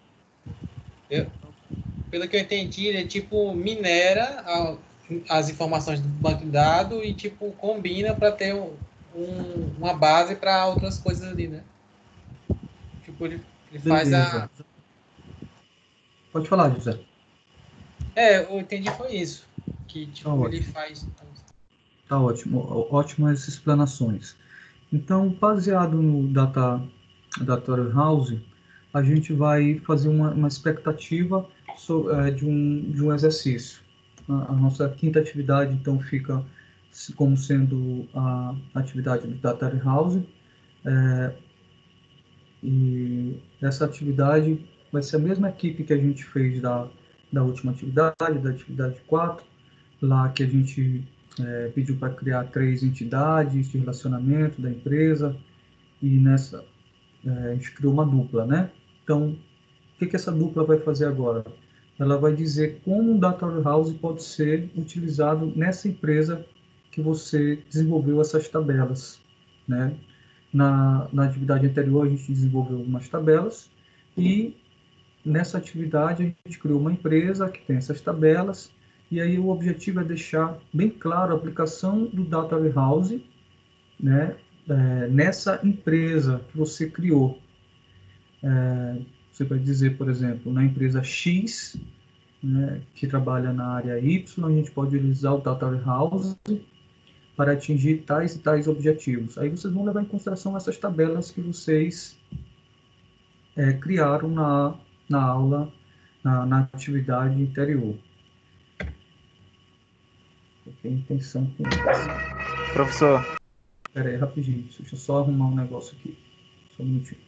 tenho. Pelo que eu entendi, ele tipo minera as informações do banco de dados e, tipo, combina para ter uma base para outras coisas ali, né? Tipo, ele faz Beleza. Pode falar, José. eu entendi foi isso. Que, Tá tipo, ele ótimo. faz... Tá ótimo. Ótimas explanações. Então, baseado no Data Warehouse, a gente vai fazer uma expectativa de um exercício. A nossa quinta atividade, então, fica como sendo a atividade do Data Warehouse. E essa atividade vai ser a mesma equipe que a gente fez da última atividade, da atividade 4, lá que a gente pediu para criar 3 entidades de relacionamento da empresa, e nessa a gente criou uma dupla, né? Então, o que essa dupla vai fazer agora? Ela vai dizer como um Data Warehouse pode ser utilizado nessa empresa que você desenvolveu essas tabelas, né? Na atividade anterior, a gente desenvolveu algumas tabelas e nessa atividade a gente criou uma empresa que tem essas tabelas e aí o objetivo é deixar bem claro a aplicação do Data Warehouse, né, nessa empresa que você criou. Você vai dizer, por exemplo, na empresa X, né, que trabalha na área Y, a gente pode utilizar o Data Warehouse para atingir tais e tais objetivos. Aí vocês vão levar em consideração essas tabelas que vocês criaram na aula, na atividade anterior. Eu tenho intenção com isso. Professor, Espera aí, rapidinho. Deixa eu só arrumar um negócio aqui. Só um minutinho.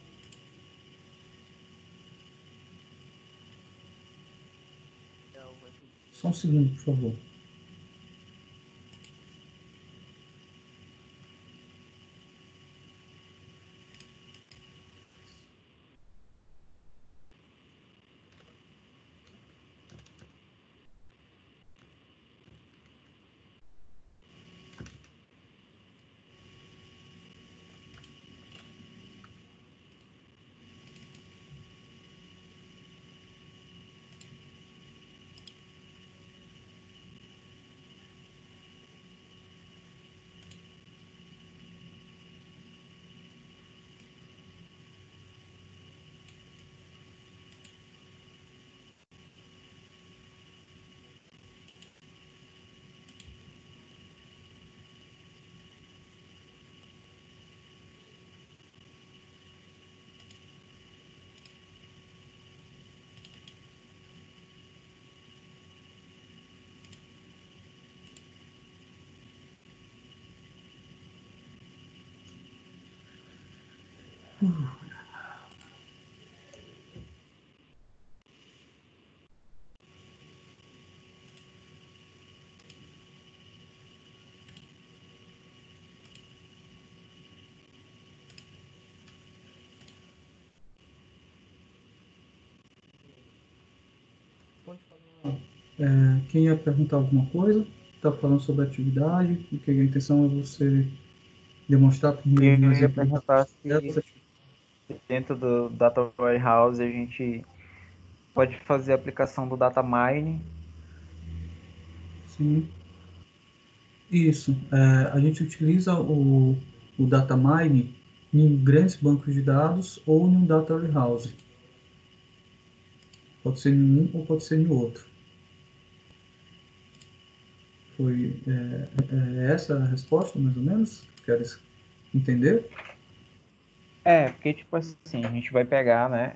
Só um segundo, por favor. Quem ia perguntar alguma coisa? Está falando sobre a atividade, porque a intenção é você demonstrar por meio de um eu ia exemplo perguntar se dessa. dentro do Data Warehouse a gente pode fazer a aplicação do Data Mine. Sim, isso. A gente utiliza o data mine em grandes bancos de dados ou em um data warehouse. Pode ser em um ou pode ser em outro. Foi essa a resposta, mais ou menos? Queres entender? Porque tipo assim, a gente vai pegar, né,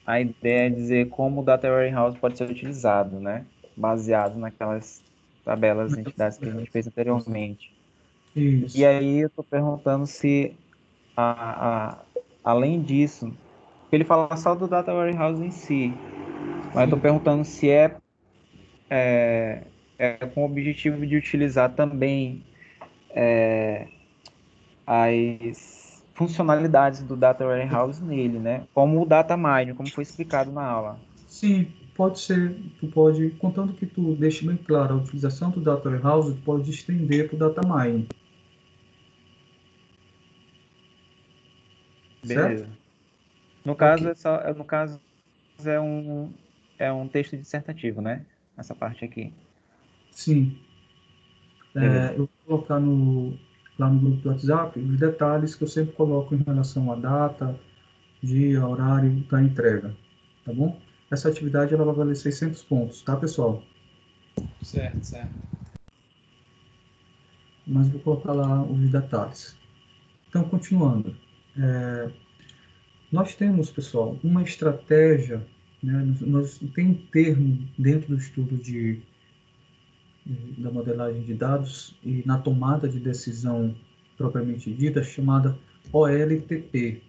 a ideia é dizer como o Data Warehouse pode ser utilizado, né, baseado naquelas tabelas, entidades que a gente fez anteriormente. E Isso. aí eu estou perguntando se, além disso, ele fala só do Data Warehouse em si, mas eu estou Sim. perguntando se com o objetivo de utilizar também as funcionalidades do Data Warehouse nele, né? Como o Data Mine, como foi explicado na aula. Sim, pode ser. Tu pode, contanto que tu deixe bem claro a utilização do data warehouse, tu pode estender para o data mining, certo? Beleza. No caso, Ok. no caso é um texto dissertativo, né? Essa parte aqui. Sim. Beleza. Eu vou colocar lá no grupo do WhatsApp os detalhes que eu sempre coloco em relação à data, dia, horário da entrega, tá bom? Essa atividade ela vai valer 600 pontos, tá, pessoal? Certo, certo. Mas vou colocar lá os detalhes. Então, continuando. Nós temos, pessoal, uma estratégia, né? Nós tem um termo dentro do estudo da modelagem de dados e na tomada de decisão propriamente dita, chamada OLTP,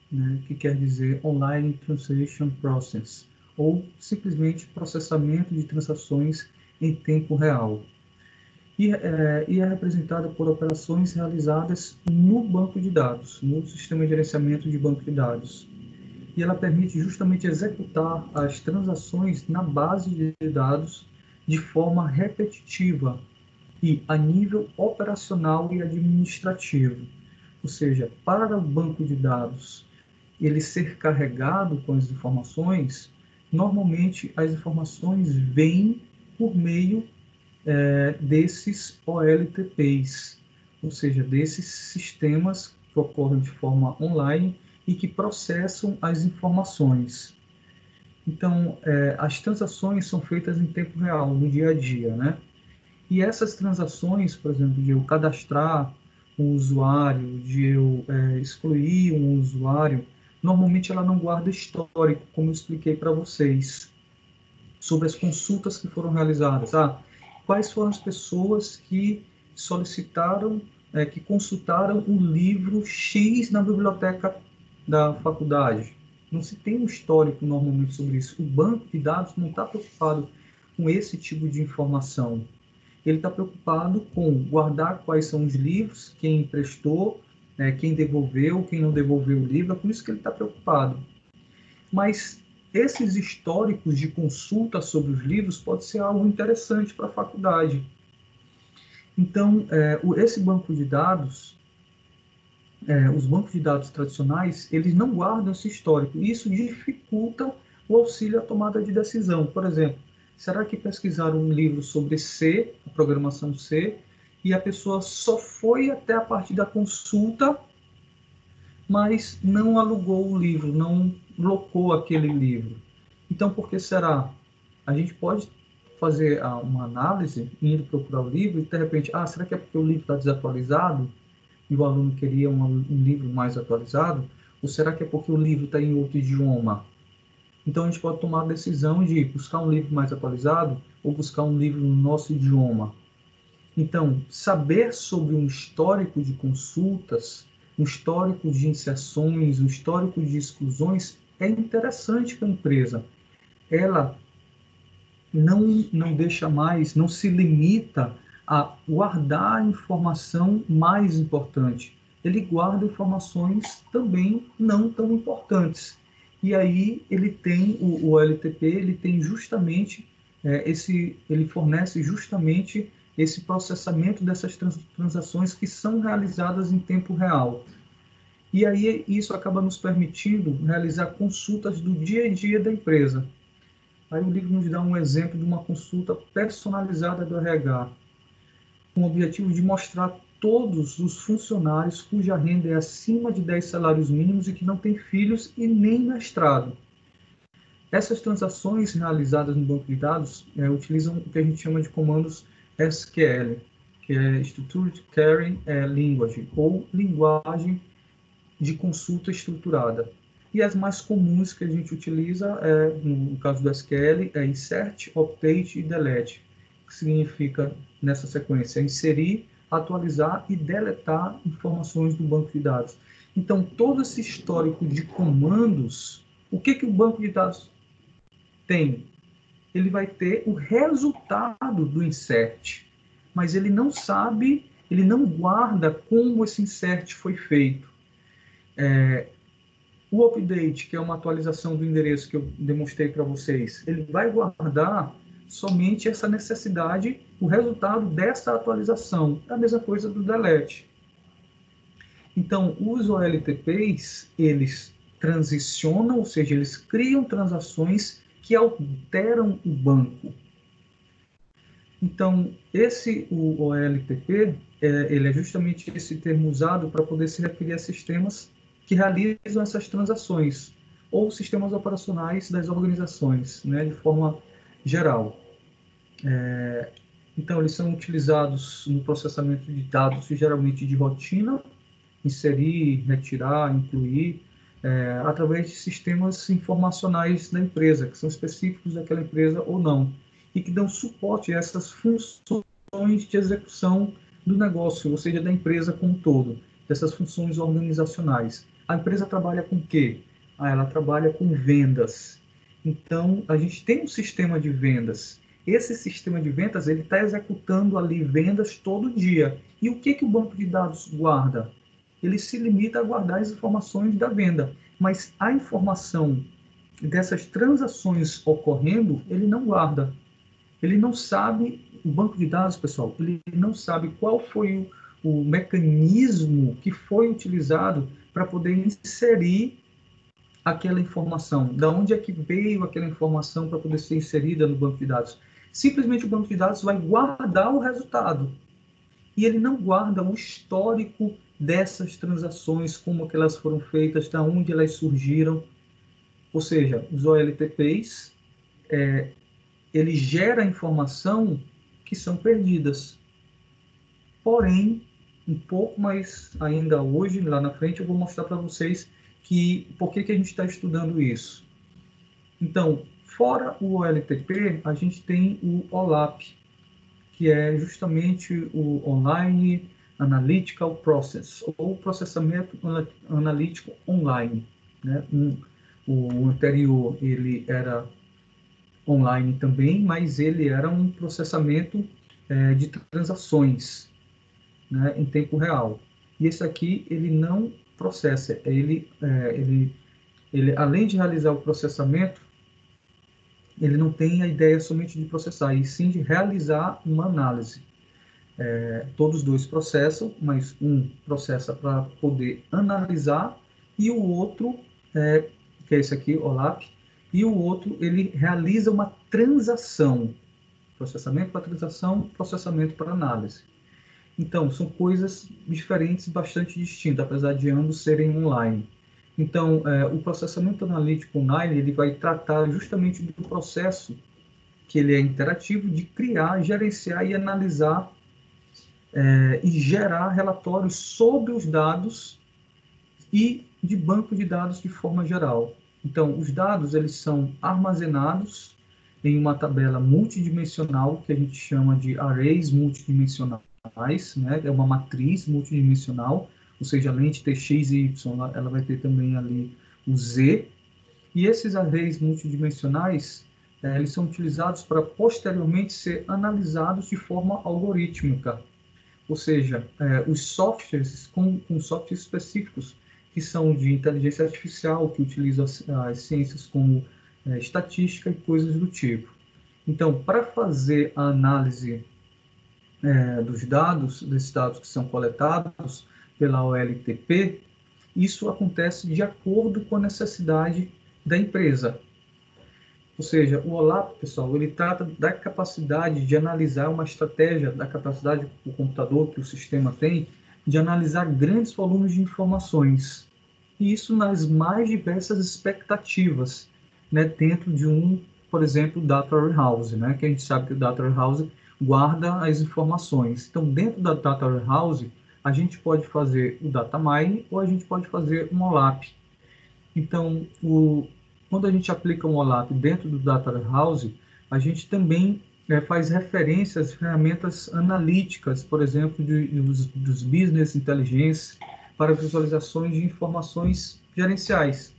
né, que quer dizer Online Transaction Process, ou simplesmente processamento de transações em tempo real. E é representada por operações realizadas no banco de dados, no sistema de gerenciamento de banco de dados. E ela permite justamente executar as transações na base de dados de forma repetitiva e a nível operacional e administrativo. Ou seja, para o banco de dados ele ser carregado com as informações, normalmente as informações vêm por meio desses OLTPs, ou seja, desses sistemas que ocorrem de forma online e que processam as informações. Então, as transações são feitas em tempo real, no dia a dia, né? E essas transações, por exemplo, de eu cadastrar um usuário, de eu excluir um usuário, normalmente ela não guarda histórico, como eu expliquei para vocês, sobre as consultas que foram realizadas. Quais foram as pessoas que solicitaram, que consultaram o livro X na biblioteca da faculdade? Não se tem um histórico normalmente sobre isso. O banco de dados não está preocupado com esse tipo de informação. Ele está preocupado com guardar quais são os livros, quem emprestou, quem devolveu, quem não devolveu o livro, é com isso que ele está preocupado. Mas esses históricos de consulta sobre os livros pode ser algo interessante para a faculdade. Então, esse banco de dados, os bancos de dados tradicionais, eles não guardam esse histórico, e isso dificulta o auxílio à tomada de decisão. Por exemplo, será que pesquisaram um livro sobre C, a programação C, e a pessoa só foi até a parte da consulta, mas não alugou o livro, não locou aquele livro? Então, por que será? A gente pode fazer uma análise, indo procurar o livro, e de repente, será que é porque o livro está desatualizado e o aluno queria um livro mais atualizado? Ou será que é porque o livro está em outro idioma? Então, a gente pode tomar a decisão de buscar um livro mais atualizado ou buscar um livro no nosso idioma. Então, saber sobre um histórico de consultas, um histórico de inserções, um histórico de exclusões é interessante para a empresa. Ela não deixa mais, não se limita a guardar a informação mais importante. Ele guarda informações também não tão importantes. E aí ele tem o LTP, ele tem justamente ele fornece justamente esse processamento dessas transações que são realizadas em tempo real. E aí isso acaba nos permitindo realizar consultas do dia a dia da empresa. Aí o livro nos dá um exemplo de uma consulta personalizada do RH, com o objetivo de mostrar todos os funcionários cuja renda é acima de 10 salários mínimos e que não têm filhos e nem mestrado. Essas transações realizadas no banco de dados utilizam o que a gente chama de comandos SQL, que é Structured Query Language, ou linguagem de consulta estruturada. E as mais comuns que a gente utiliza, no caso do SQL, é insert, update e delete, que significa, nessa sequência, inserir, atualizar e deletar informações do banco de dados. Então, todo esse histórico de comandos, o que o banco de dados tem? Ele vai ter o resultado do insert, mas ele não sabe, ele não guarda como esse insert foi feito. O update, que é uma atualização do endereço que eu demonstrei para vocês, ele vai guardar somente essa necessidade, o resultado dessa atualização. É a mesma coisa do delete. Então, os OLTPs, eles transicionam, ou seja, eles criam transações que alteram o banco. Então, o OLTP, ele é justamente esse termo usado para poder se referir a sistemas que realizam essas transações, ou sistemas operacionais das organizações, né, de forma geral. Então, eles são utilizados no processamento de dados, geralmente de rotina, inserir, retirar, incluir, através de sistemas informacionais da empresa, que são específicos daquela empresa ou não, e que dão suporte a essas funções de execução do negócio, ou seja, da empresa como um todo, dessas funções organizacionais. A empresa trabalha com o quê? Ela trabalha com vendas. Então, a gente tem um sistema de vendas. Esse sistema de vendas, ele está executando ali vendas todo dia. E o que o banco de dados guarda? Ele se limita a guardar as informações da venda, mas a informação dessas transações ocorrendo, ele não guarda. Ele não sabe, o banco de dados, pessoal, ele não sabe qual foi o mecanismo que foi utilizado para poder inserir aquela informação, da onde é que veio aquela informação para poder ser inserida no banco de dados. Simplesmente o banco de dados vai guardar o resultado, e ele não guarda o histórico dessas transações, como que elas foram feitas, da onde elas surgiram. Ou seja, os OLTPs, ele gera informação que são perdidas. Porém, um pouco mais ainda hoje, lá na frente, eu vou mostrar para vocês por que a gente está estudando isso. Então, fora o OLTP, a gente tem o OLAP, que é justamente o Online Analytical Process, ou processamento analítico online, né? O anterior, ele era online também, mas ele era um processamento de transações, né, em tempo real. E esse aqui, ele não processa, ele, além de realizar o processamento, ele não tem a ideia somente de processar, e sim de realizar uma análise. Todos os dois processam, mas um processa para poder analisar, e o outro, que é esse aqui, OLAP, e o outro, ele realiza uma transação. Processamento para transação, processamento para análise. Então, são coisas diferentes, bastante distintas, apesar de ambos serem online. Então, o processamento analítico online, ele vai tratar justamente do processo que ele é interativo, de criar, gerenciar e analisar e gerar relatórios sobre os dados e de banco de dados de forma geral. Então, os dados, eles são armazenados em uma tabela multidimensional, que a gente chama de arrays multidimensionais, né? É uma matriz multidimensional, ou seja, além de ter x e y, ela vai ter também ali o z. E esses arrays multidimensionais, eles são utilizados para posteriormente ser analisados de forma algorítmica, ou seja, os softwares com softwares específicos, que são de inteligência artificial, que utilizam as ciências como estatística e coisas do tipo. Então, para fazer a análise dos dados, desses dados que são coletados pela OLTP, isso acontece de acordo com a necessidade da empresa. Ou seja, o OLAP, pessoal, ele trata da capacidade de analisar uma estratégia, da capacidade que o computador, que o sistema tem, de analisar grandes volumes de informações. E isso nas mais diversas expectativas, né, dentro de por exemplo, Data Warehouse, né, que a gente sabe que o Data Warehouse guarda as informações. Então, dentro da Data Warehouse, a gente pode fazer o Data Mine ou a gente pode fazer um OLAP. Então, quando a gente aplica um OLAP dentro do Data Warehouse, a gente também faz referência às ferramentas analíticas, por exemplo, dos Business Intelligence, para visualizações de informações gerenciais,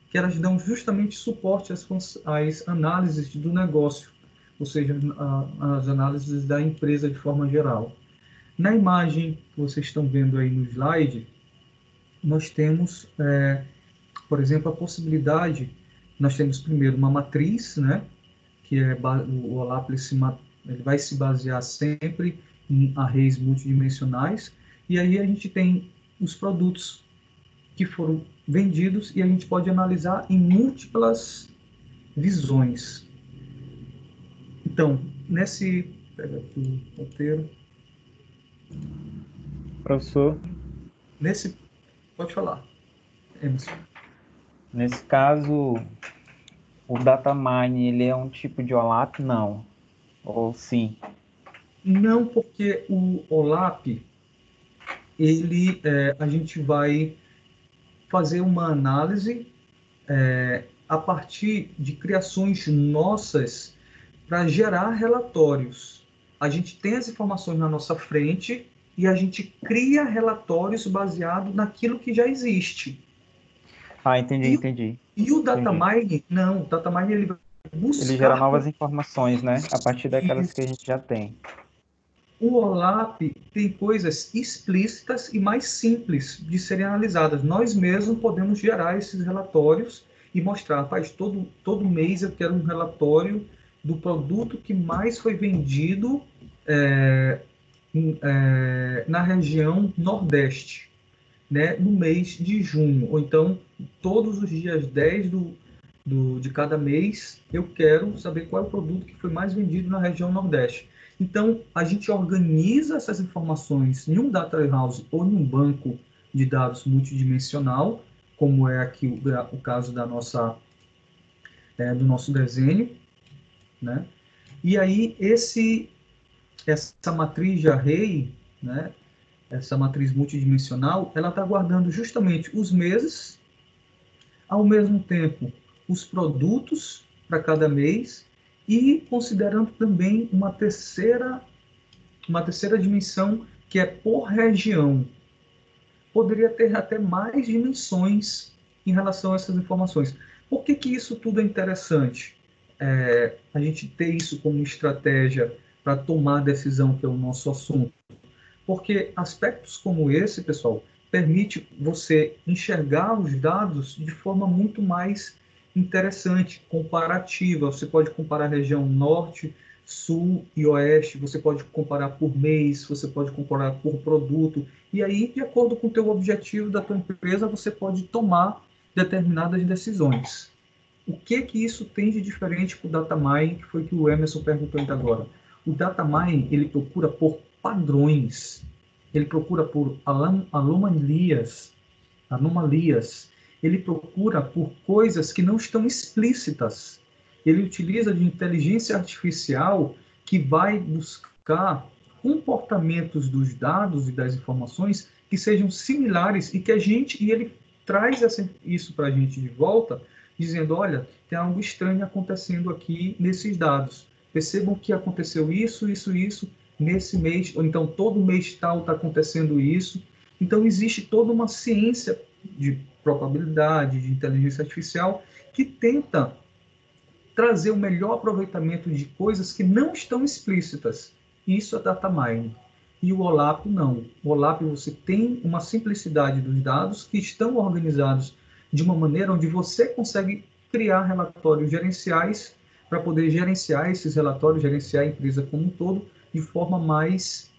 que elas dão justamente suporte às análises do negócio, ou seja, as análises da empresa de forma geral. Na imagem que vocês estão vendo aí no slide, nós temos, por exemplo, a possibilidade, nós temos primeiro uma matriz, né, que o OLAP ele vai se basear sempre em arrays multidimensionais, e aí a gente tem os produtos que foram vendidos e a gente pode analisar em múltiplas visões. Então, Pega aqui o roteiro. Professor, Pode falar, Emerson. nesse caso, o datamine, ele é um tipo de OLAP? Não. Ou sim? Não, porque o OLAP, a gente vai fazer uma análise a partir de criações nossas para gerar relatórios. A gente tem as informações na nossa frente e a gente cria relatórios baseados naquilo que já existe. Ah, entendi. E o data mining, não, o data mining ele vai buscar... Ele gera novas informações, né? A partir daquelas que a gente já tem. O OLAP tem coisas explícitas e mais simples de serem analisadas. Nós mesmos podemos gerar esses relatórios e mostrar, rapaz, todo mês eu quero um relatório do produto que mais foi vendido na região Nordeste, né, no mês de junho. Ou então, todos os dias 10 de cada mês, eu quero saber qual é o produto que foi mais vendido na região Nordeste. Então, a gente organiza essas informações em um data warehouse ou em um banco de dados multidimensional, como é aqui o caso do nosso desenho, né? E aí, essa matriz de array, né, essa matriz multidimensional, ela está guardando justamente os meses, ao mesmo tempo os produtos para cada mês e considerando também uma terceira dimensão que é por região. Poderia ter até mais dimensões em relação a essas informações. Por que isso tudo é interessante? A gente ter isso como estratégia para tomar decisão, que é o nosso assunto. Porque aspectos como esse, pessoal, permite você enxergar os dados de forma muito mais interessante, comparativa. Você pode comparar a região norte, sul e oeste, você pode comparar por mês, você pode comparar por produto, e aí, de acordo com o teu objetivo da tua empresa, você pode tomar determinadas decisões. O que isso tem de diferente com o data mining, que foi que o Emerson perguntou ainda agora? O data mining, ele procura por padrões, ele procura por anomalias, ele procura por coisas que não estão explícitas. Ele utiliza de inteligência artificial que vai buscar comportamentos dos dados e das informações que sejam similares e ele traz isso para a gente de volta, dizendo, olha, tem algo estranho acontecendo aqui nesses dados. Percebam que aconteceu isso nesse mês, ou então todo mês tal está acontecendo isso. Então, existe toda uma ciência de probabilidade, de inteligência artificial, que tenta trazer o melhor aproveitamento de coisas que não estão explícitas. Isso é data mining. E o OLAP não. O OLAP você tem uma simplicidade dos dados que estão organizados de uma maneira onde você consegue criar relatórios gerenciais para poder gerenciar esses relatórios, gerenciar a empresa como um todo de forma mais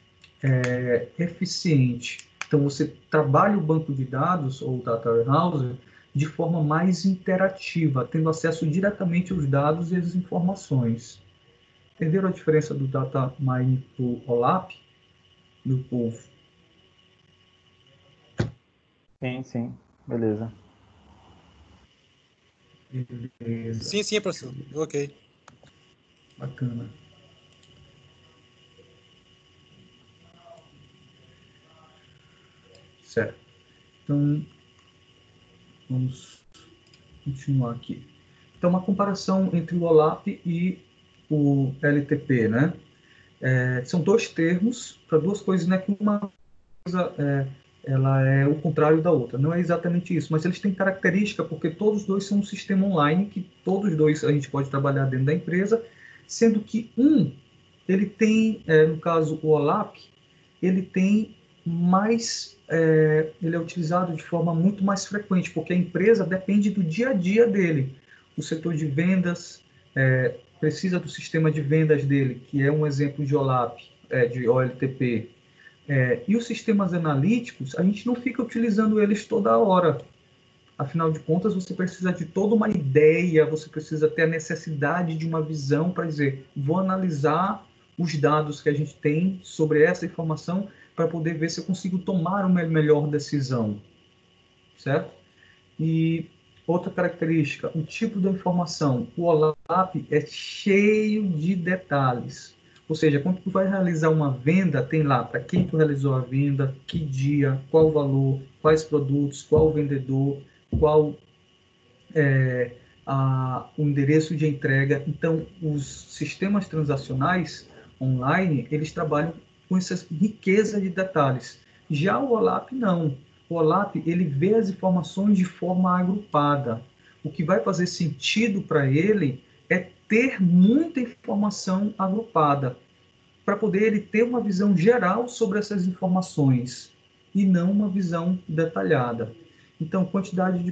eficiente. Então, você trabalha o banco de dados ou o data warehouse de forma mais interativa, tendo acesso diretamente aos dados e às informações. Entenderam a diferença do data mining para o OLAP, meu povo? Sim. Beleza. Beleza. Sim, professor. Ok. Bacana. Certo. Então, vamos continuar aqui. Então, uma comparação entre o OLAP e o LTP, né? São dois termos para duas coisas, né? Que uma coisa ela é o contrário da outra. Não é exatamente isso, mas eles têm característica porque todos dois são um sistema online que todos dois a gente pode trabalhar dentro da empresa, sendo que ele tem, no caso o OLAP, ele tem mais, ele é utilizado de forma muito mais frequente, porque a empresa depende do dia a dia dele. O setor de vendas precisa do sistema de vendas dele, que é um exemplo de OLAP, de OLTP. E os sistemas analíticos, a gente não fica utilizando eles toda hora. Afinal de contas, você precisa de toda uma ideia, você precisa ter a necessidade de uma visão para dizer, vou analisar os dados que a gente tem sobre essa informação para poder ver se eu consigo tomar uma melhor decisão, certo? E outra característica, o tipo da informação. O OLAP é cheio de detalhes. Ou seja, quando tu vai realizar uma venda, tem lá para quem tu realizou a venda, que dia, qual o valor, quais produtos, qual o vendedor, qual o endereço de entrega. Então, os sistemas transacionais online, eles trabalham com essa riqueza de detalhes. Já o OLAP, não. O OLAP, ele vê as informações de forma agrupada. O que vai fazer sentido para ele é ter muita informação agrupada, para poder ele ter uma visão geral sobre essas informações e não uma visão detalhada. Então, quantidade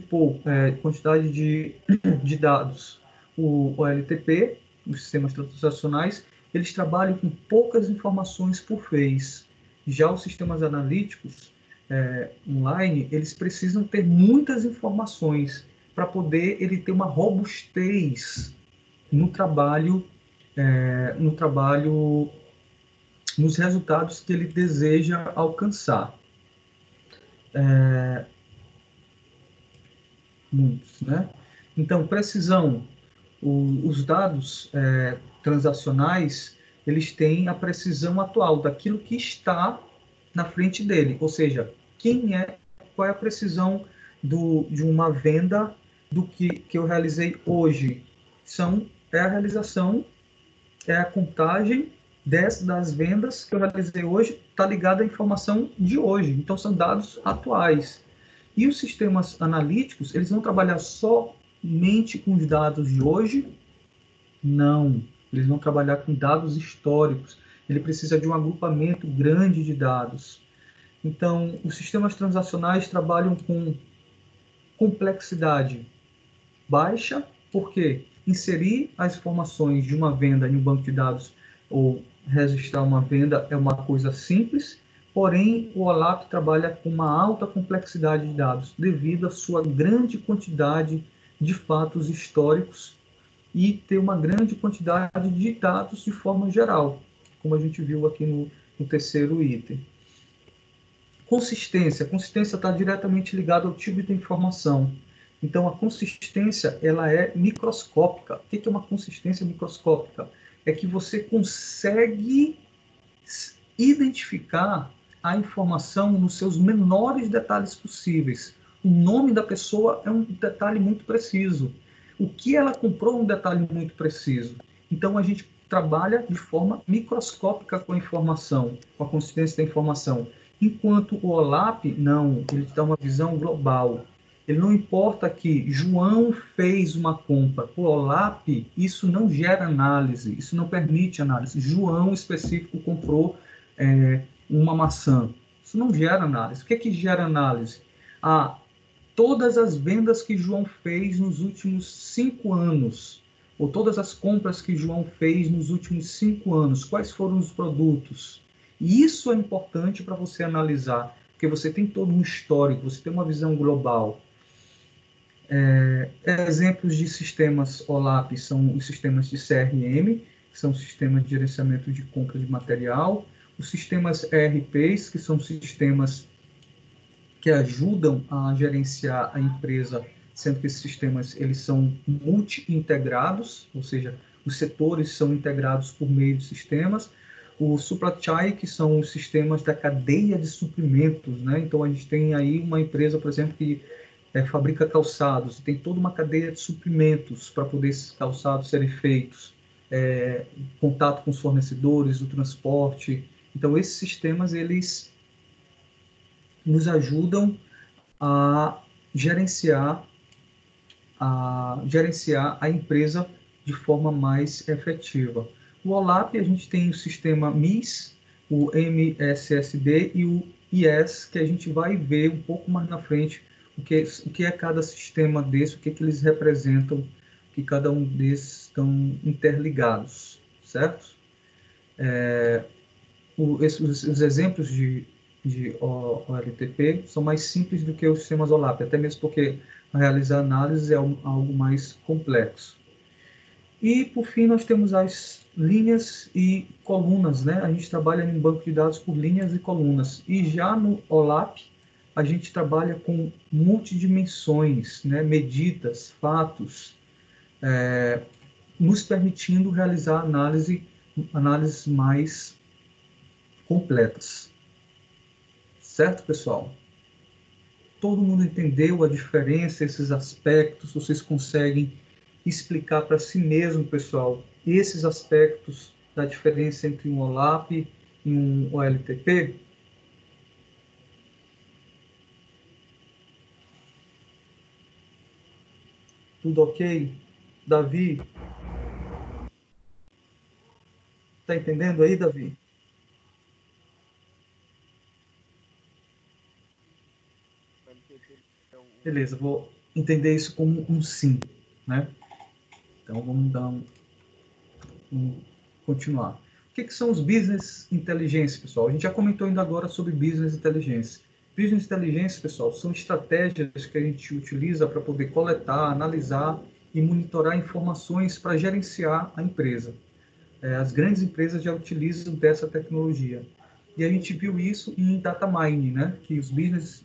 de dados. O OLTP, os sistemas transacionais, eles trabalham com poucas informações por vez. Já os sistemas analíticos online, eles precisam ter muitas informações para poder ele ter uma robustez no trabalho, nos resultados que ele deseja alcançar. Muitos, né? Então, precisão. Os dados transacionais, eles têm a precisão atual daquilo que está na frente dele. Ou seja, qual é a precisão de uma venda do que eu realizei hoje? É a realização, é a contagem das vendas que eu realizei hoje, está ligada à informação de hoje. Então, são dados atuais. E os sistemas analíticos, eles vão trabalhar somente com os dados de hoje? Não. Eles vão trabalhar com dados históricos. Ele precisa de um agrupamento grande de dados. Então, os sistemas transacionais trabalham com complexidade baixa, porque inserir as informações de uma venda em um banco de dados ou registrar uma venda é uma coisa simples, porém o OLAP trabalha com uma alta complexidade de dados devido à sua grande quantidade de fatos históricos e ter uma grande quantidade de dados de forma geral, como a gente viu aqui no terceiro item. Consistência está diretamente ligada ao tipo de informação. Então, a consistência ela é microscópica. O que é uma consistência microscópica? É que você consegue identificar a informação nos seus menores detalhes possíveis. O nome da pessoa é um detalhe muito preciso. O que ela comprou é um detalhe muito preciso. Então, a gente trabalha de forma microscópica com a informação, com a consistência da informação. Enquanto o OLAP, não, ele dá uma visão global. Ele não importa que João fez uma compra. O OLAP, isso não gera análise, isso não permite análise. João específico comprou uma maçã. Isso não gera análise. O que é que gera análise? Todas as vendas que João fez nos últimos 5 anos, ou todas as compras que João fez nos últimos 5 anos, quais foram os produtos? E isso é importante para você analisar, porque você tem todo um histórico, você tem uma visão global. Exemplos de sistemas OLAP são os sistemas de CRM, que são sistemas de gerenciamento de compra de material, os sistemas ERPs, que são sistemas que ajudam a gerenciar a empresa, sendo que esses sistemas eles são multi-integrados, ou seja, os setores são integrados por meio de sistemas. O supply chain, que são os sistemas da cadeia de suprimentos, né? Então, a gente tem aí uma empresa, por exemplo, que fabrica calçados, tem toda uma cadeia de suprimentos para poder esses calçados serem feitos, contato com os fornecedores, o transporte. Então, esses sistemas, eles nos ajudam a gerenciar a empresa de forma mais efetiva. O OLAP, a gente tem o sistema MIS, o MSSD e o IS, que a gente vai ver um pouco mais na frente o que é cada sistema desse, o que eles representam, que cada um desses estão interligados, certo? Os exemplos de OLTP são mais simples do que os sistemas OLAP, até mesmo porque realizar análise é algo mais complexo. E, por fim, nós temos as linhas e colunas, né? A gente trabalha em banco de dados por linhas e colunas. E já no OLAP, a gente trabalha com multidimensões, né? Medidas, fatos, nos permitindo realizar análises mais completas. Certo, pessoal? Todo mundo entendeu a diferença, esses aspectos? Vocês conseguem explicar para si mesmo, pessoal, esses aspectos da diferença entre um OLAP e um OLTP? Tudo ok? Davi? Está entendendo aí, Davi? Beleza, vou entender isso como um sim, né? Então, vamos dar continuar. O que são os business intelligence, pessoal? A gente já comentou ainda agora sobre business intelligence. Business intelligence, pessoal, são estratégias que a gente utiliza para poder coletar, analisar e monitorar informações para gerenciar a empresa. As grandes empresas já utilizam dessa tecnologia. E a gente viu isso em data mining, né? Que o business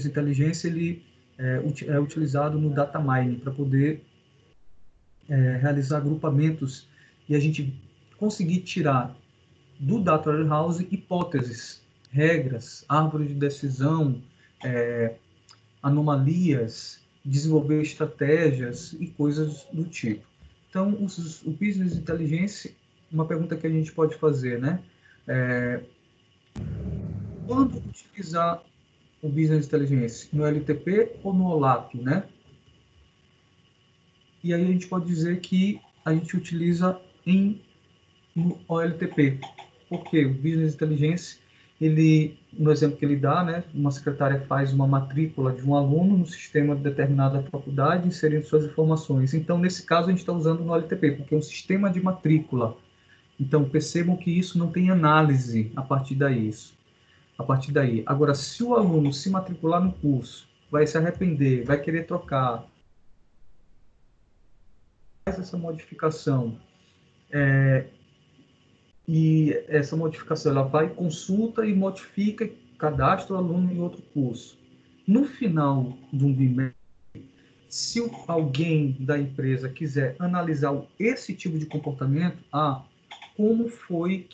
intelligence ele é utilizado no data mining para poder realizar agrupamentos e a gente conseguir tirar do Data Warehouse hipóteses, regras, árvores de decisão, anomalias, desenvolver estratégias e coisas do tipo. Então, o Business Intelligence, uma pergunta que a gente pode fazer, né? Quando utilizar o Business Intelligence? No LTP ou no OLAP, né? E aí a gente pode dizer que a gente utiliza no OLTP. Porque o Business Intelligence, no exemplo que ele dá, né, uma secretária faz uma matrícula de um aluno no sistema de determinada faculdade, inserindo suas informações. Então, nesse caso, a gente está usando no OLTP, porque é um sistema de matrícula. Então, percebam que isso não tem análise a partir daí. Agora, se o aluno se matricular no curso, vai se arrepender, vai querer trocar, faz essa modificação, e essa modificação ela vai, consulta e modifica, cadastra o aluno em outro curso. No final de um bimestre, se alguém da empresa quiser analisar esse tipo de comportamento, como foi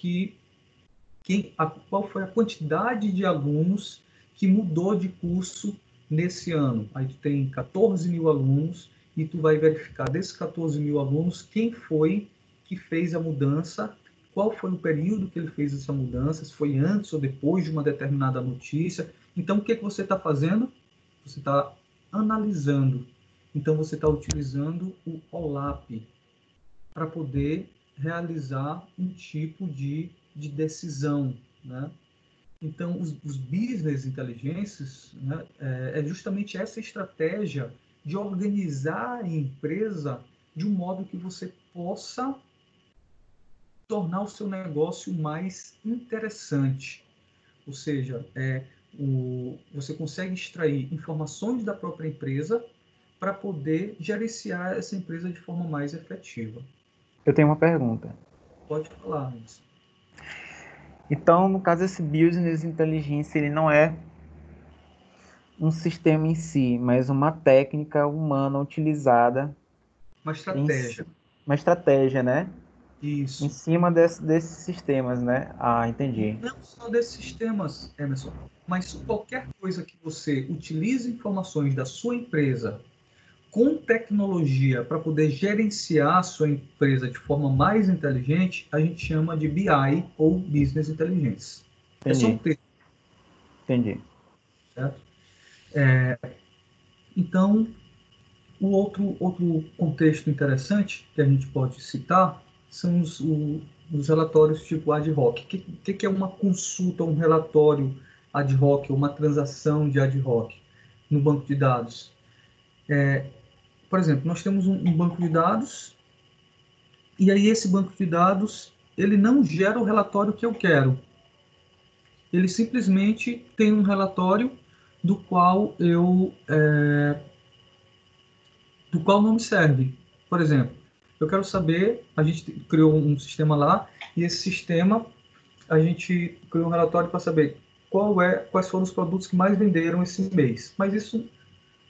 qual foi a quantidade de alunos que mudou de curso nesse ano? Aí tu tem 14 mil alunos e tu vai verificar desses 14 mil alunos quem foi que fez a mudança, qual foi o período que ele fez essa mudança, se foi antes ou depois de uma determinada notícia. Então, o que você está fazendo? Você está analisando. Então, você está utilizando o OLAP para poder realizar um tipo de decisão, né? Então, os business intelligências, né, é justamente essa estratégia de organizar a empresa de um modo que você possa tornar o seu negócio mais interessante. Ou seja, você consegue extrair informações da própria empresa para poder gerenciar essa empresa de forma mais efetiva. Eu tenho uma pergunta. Pode falar, Anderson. Então, no caso, esse Business Intelligence, ele não é um sistema em si, mas uma técnica humana utilizada. Uma estratégia. Uma estratégia, né? Isso. Em cima desses sistemas, né? Entendi. Não só desses sistemas, Emerson, mas qualquer coisa que você utilize informações da sua empresa com tecnologia para poder gerenciar a sua empresa de forma mais inteligente, a gente chama de BI ou Business Intelligence. Entendi. É só um termo. Entendi. Certo? Então, o outro contexto interessante que a gente pode citar são os relatórios tipo ad hoc. O que é uma consulta, um relatório ad hoc, uma transação de ad hoc no banco de dados? Por exemplo, nós temos um banco de dados e aí esse banco de dados ele não gera o relatório que eu quero. Ele simplesmente tem um relatório do qual não me serve. Por exemplo, Eu quero saber, a gente criou um sistema lá, e esse sistema, a gente criou um relatório para saber quais foram os produtos que mais venderam esse mês. Mas isso,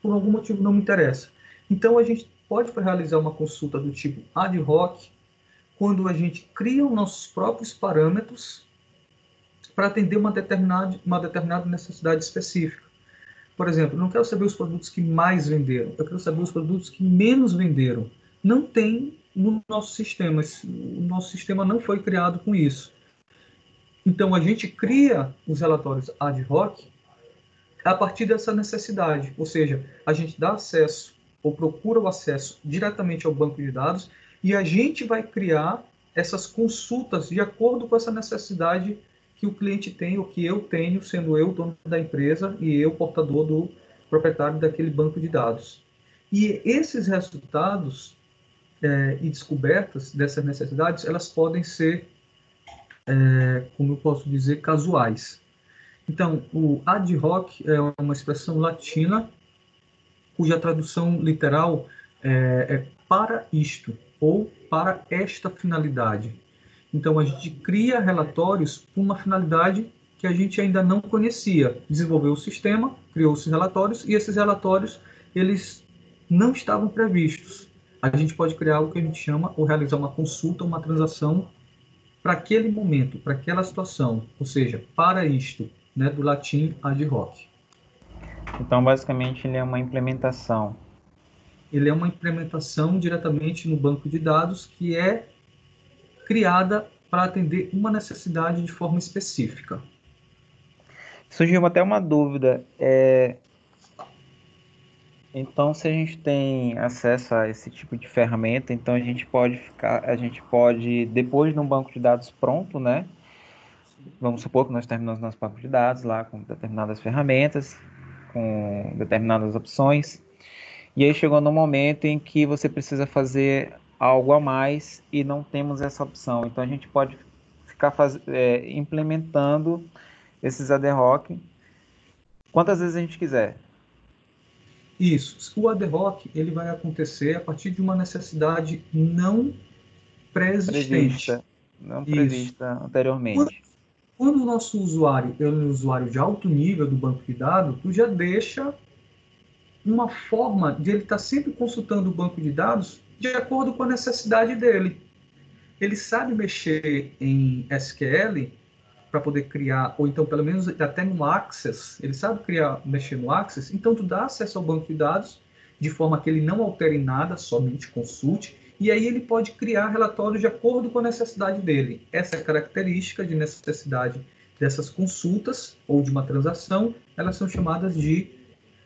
por algum motivo, não me interessa. Então, a gente pode realizar uma consulta do tipo ad hoc, quando a gente cria os nossos próprios parâmetros para atender uma determinada necessidade específica. Por exemplo, eu não quero saber os produtos que mais venderam, eu quero saber os produtos que menos venderam. Não tem no nosso sistema, o nosso sistema não foi criado com isso. Então, a gente cria os relatórios ad hoc a partir dessa necessidade, ou seja, a gente dá acesso ou procura o acesso diretamente ao banco de dados e a gente vai criar essas consultas de acordo com essa necessidade que o cliente tem ou que eu tenho, sendo eu dono da empresa e eu portador do proprietário daquele banco de dados. E esses resultados e descobertas dessas necessidades, elas podem ser, como eu posso dizer, casuais. Então, o ad hoc é uma expressão latina cuja tradução literal é para isto ou para esta finalidade. Então, a gente cria relatórios com uma finalidade que a gente ainda não conhecia. Desenvolveu o sistema, criou esses relatórios, e esses relatórios, eles não estavam previstos. A gente pode criar o que a gente chama, ou realizar uma consulta, uma transação para aquele momento, para aquela situação. Ou seja, para isto, né, do latim ad hoc. Então, basicamente, ele é uma implementação. Ele é uma implementação diretamente no banco de dados que é criada para atender uma necessidade de forma específica. Surgiu até uma dúvida. Então, se a gente tem acesso a esse tipo de ferramenta, então a gente pode, depois de um banco de dados pronto, né? Vamos supor que nós terminamos nosso banco de dados lá com determinadas ferramentas, com determinadas opções, e aí chegou no momento em que você precisa fazer algo a mais e não temos essa opção. Então a gente pode ficar implementando esses ad hoc quantas vezes a gente quiser. Isso. O ad hoc ele vai acontecer a partir de uma necessidade não pré-existente. Não Isso. prevista anteriormente. Quando o nosso usuário é um usuário de alto nível do banco de dados, tu já deixa uma forma de ele estar sempre consultando o banco de dados de acordo com a necessidade dele. Ele sabe mexer em SQL para poder criar, ou então pelo menos até no Access, ele sabe mexer no Access, então tu dá acesso ao banco de dados de forma que ele não altere nada, somente consulte, e aí ele pode criar relatórios de acordo com a necessidade dele. Essa característica de necessidade dessas consultas ou de uma transação, elas são chamadas de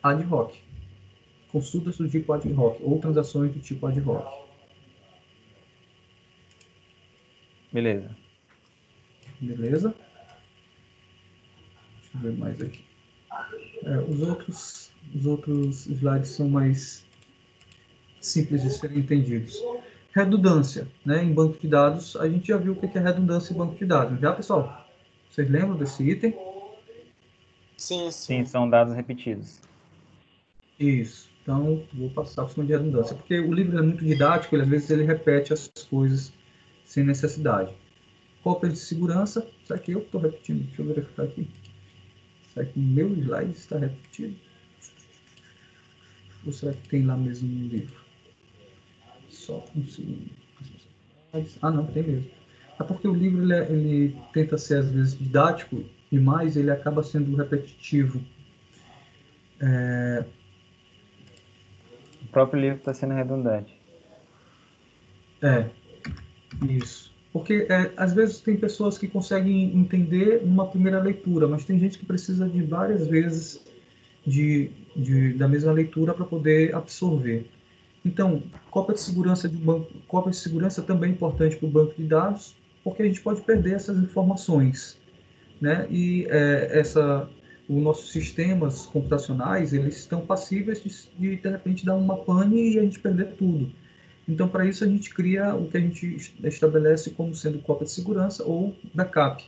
ad hoc. Consultas do tipo ad hoc ou transações do tipo ad hoc. Beleza. Beleza? Deixa eu ver mais aqui. Os outros slides são mais simples de serem entendidos. Redundância, né? Em banco de dados, a gente já viu o que é redundância em banco de dados. Já, pessoal? Vocês lembram desse item? Sim, são dados repetidos. Isso. Então, vou passar por cima de redundância. Porque o livro é muito didático, às vezes ele repete as coisas sem necessidade. Cópias de segurança. Isso aqui eu estou repetindo. Deixa eu verificar aqui. Será que o meu slide está repetido? Ou será que tem lá mesmo no livro? Só um segundo. Ah, não, tem mesmo. É porque o livro ele tenta ser, às vezes, didático demais, ele acaba sendo repetitivo. O próprio livro está sendo redundante. Isso. Porque, às vezes, tem pessoas que conseguem entender numa primeira leitura, mas tem gente que precisa de várias vezes da mesma leitura para poder absorver. Então, cópia de segurança também é importante para o banco de dados, porque a gente pode perder essas informações, né? E os nossos sistemas computacionais, eles estão passíveis de repente dar uma pane e a gente perder tudo. Então, para isso a gente cria o que a gente estabelece como sendo cópia de segurança ou backup.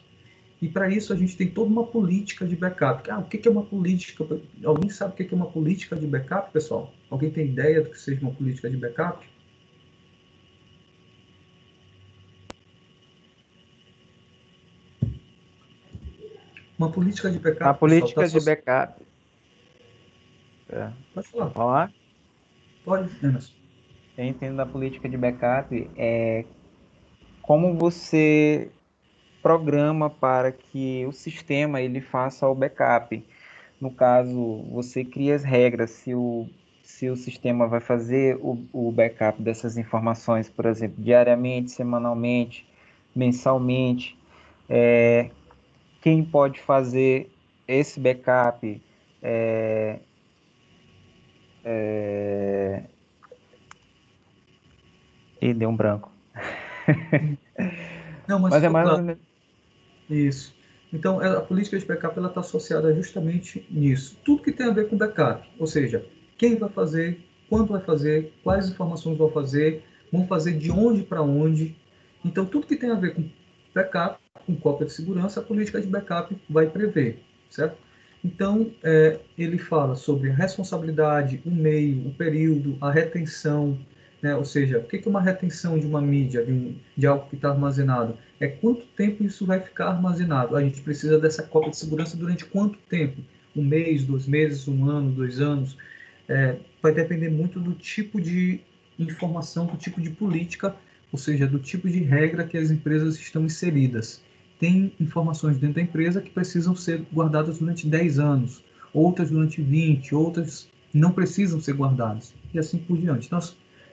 E para isso a gente tem toda uma política de backup. O que é uma política? Alguém sabe o que é uma política de backup, pessoal? Alguém tem ideia do que seja uma política de backup? Uma política de A backup, pessoal, política de backup. Pode falar. Falar? Pode, Emerson. Eu entendo da política de backup como você programa para que o sistema ele faça o backup. No caso, você cria as regras se o sistema vai fazer o backup dessas informações, por exemplo, diariamente, semanalmente, mensalmente. Quem pode fazer esse backup? É, Ih, deu um branco. Não, mas Mas é ficou mais ou claro. menos. Isso. Então, a política de backup está associada justamente nisso. Tudo que tem a ver com backup, ou seja, quem vai fazer, quando vai fazer, quais informações vão fazer de onde para onde. Então, tudo que tem a ver com backup, com cópia de segurança, a política de backup vai prever, certo? Então, ele fala sobre a responsabilidade, o meio, o período, a retenção, né? Ou seja, o que é uma retenção de uma mídia, de algo que está armazenado? É quanto tempo isso vai ficar armazenado. A gente precisa dessa cópia de segurança durante quanto tempo? Um mês, 2 meses, um ano, 2 anos? Vai depender muito do tipo de informação, do tipo de política, ou seja, do tipo de regra que as empresas estão inseridas. Tem informações dentro da empresa que precisam ser guardadas durante 10 anos, outras durante 20, outras não precisam ser guardadas, e assim por diante. Então,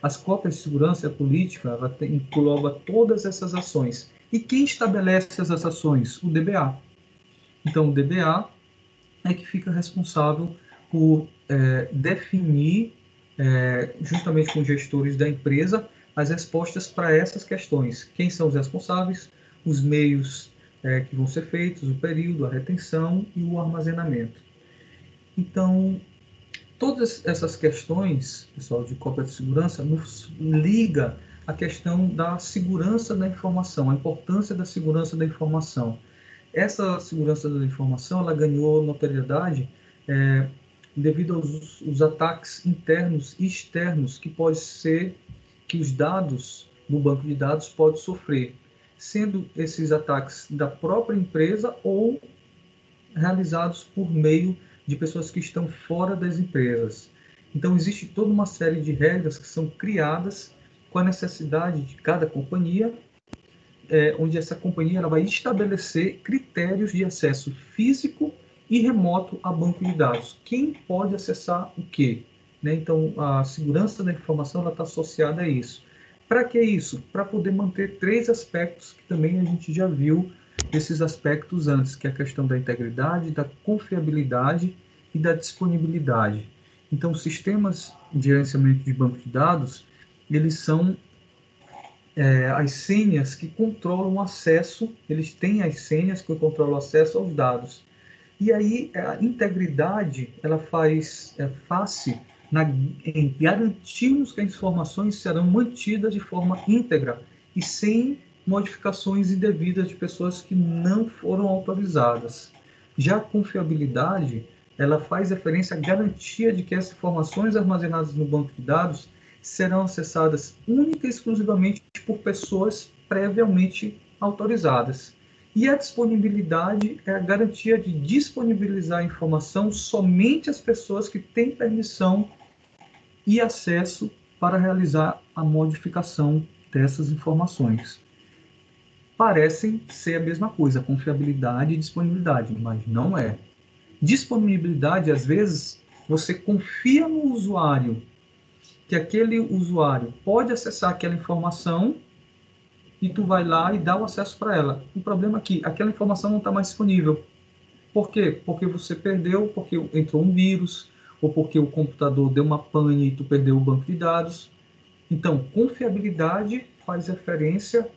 as cópias de segurança, a política, ela engloba todas essas ações. E quem estabelece essas ações? O DBA. Então, o DBA é que fica responsável por definir, justamente com os gestores da empresa, as respostas para essas questões. Quem são os responsáveis, os meios que vão ser feitos, o período, a retenção e o armazenamento. Então, todas essas questões, pessoal, de cópia de segurança, nos liga à questão da segurança da informação, a importância da segurança da informação. Essa segurança da informação, ela ganhou notoriedade devido aos ataques internos e externos que os dados no banco de dados podem sofrer, sendo esses ataques da própria empresa ou realizados por meio de pessoas que estão fora das empresas. Então, existe toda uma série de regras que são criadas com a necessidade de cada companhia, onde essa companhia ela vai estabelecer critérios de acesso físico e remoto a banco de dados. Quem pode acessar o quê? Né? Então, a segurança da informação está associada a isso. Para que isso? Para poder manter 3 aspectos que também a gente já viu desses aspectos antes, que é a questão da integridade, da confiabilidade e da disponibilidade. Então, os sistemas de gerenciamento de banco de dados, eles são as senhas que controlam o acesso, eles têm as senhas que controlam o acesso aos dados. E aí, a integridade, ela faz face em garantirmos que as informações serão mantidas de forma íntegra e sem modificações indevidas de pessoas que não foram autorizadas. Já a confiabilidade, ela faz referência à garantia de que as informações armazenadas no banco de dados serão acessadas única e exclusivamente por pessoas previamente autorizadas. E a disponibilidade é a garantia de disponibilizar a informação somente às pessoas que têm permissão e acesso para realizar a modificação dessas informações. Parecem ser a mesma coisa, confiabilidade e disponibilidade, mas não é. Disponibilidade, às vezes, você confia no usuário, que aquele usuário pode acessar aquela informação e tu vai lá e dá o acesso para ela. O problema é que aquela informação não está mais disponível. Por quê? Porque você perdeu, porque entrou um vírus, ou porque o computador deu uma pane e tu perdeu o banco de dados. Então, confiabilidade faz referência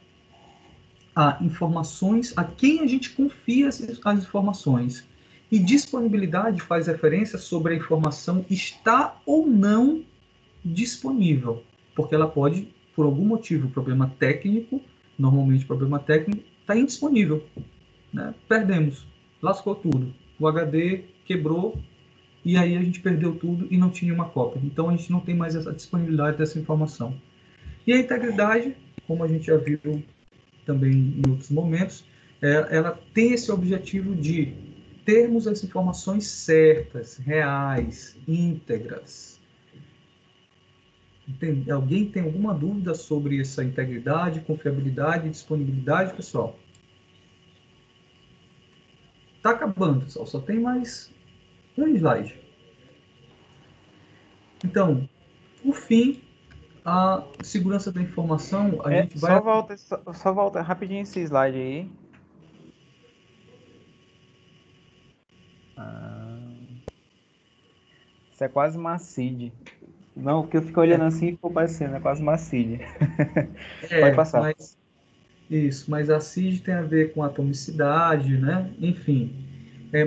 a informações, a quem a gente confia as informações. E disponibilidade faz referência sobre a informação estar ou não disponível, porque ela pode, por algum motivo, problema técnico, normalmente problema técnico, está indisponível. Né? Perdemos, lascou tudo. O HD quebrou e aí a gente perdeu tudo e não tinha uma cópia. Então a gente não tem mais essa disponibilidade dessa informação. E a integridade, como a gente já viu também em outros momentos, ela tem esse objetivo de termos as informações certas, reais, íntegras. Alguém tem alguma dúvida sobre essa integridade, confiabilidade e disponibilidade, pessoal? Está acabando, pessoal. Só tem mais um slide. Então, por fim, a segurança da informação, a gente vai... Só volta rapidinho esse slide aí. Isso é quase uma CID. Não, o que eu fico olhando assim ficou parecendo, é quase uma CID. Pode passar. Mas a CID tem a ver com atomicidade, né? Enfim,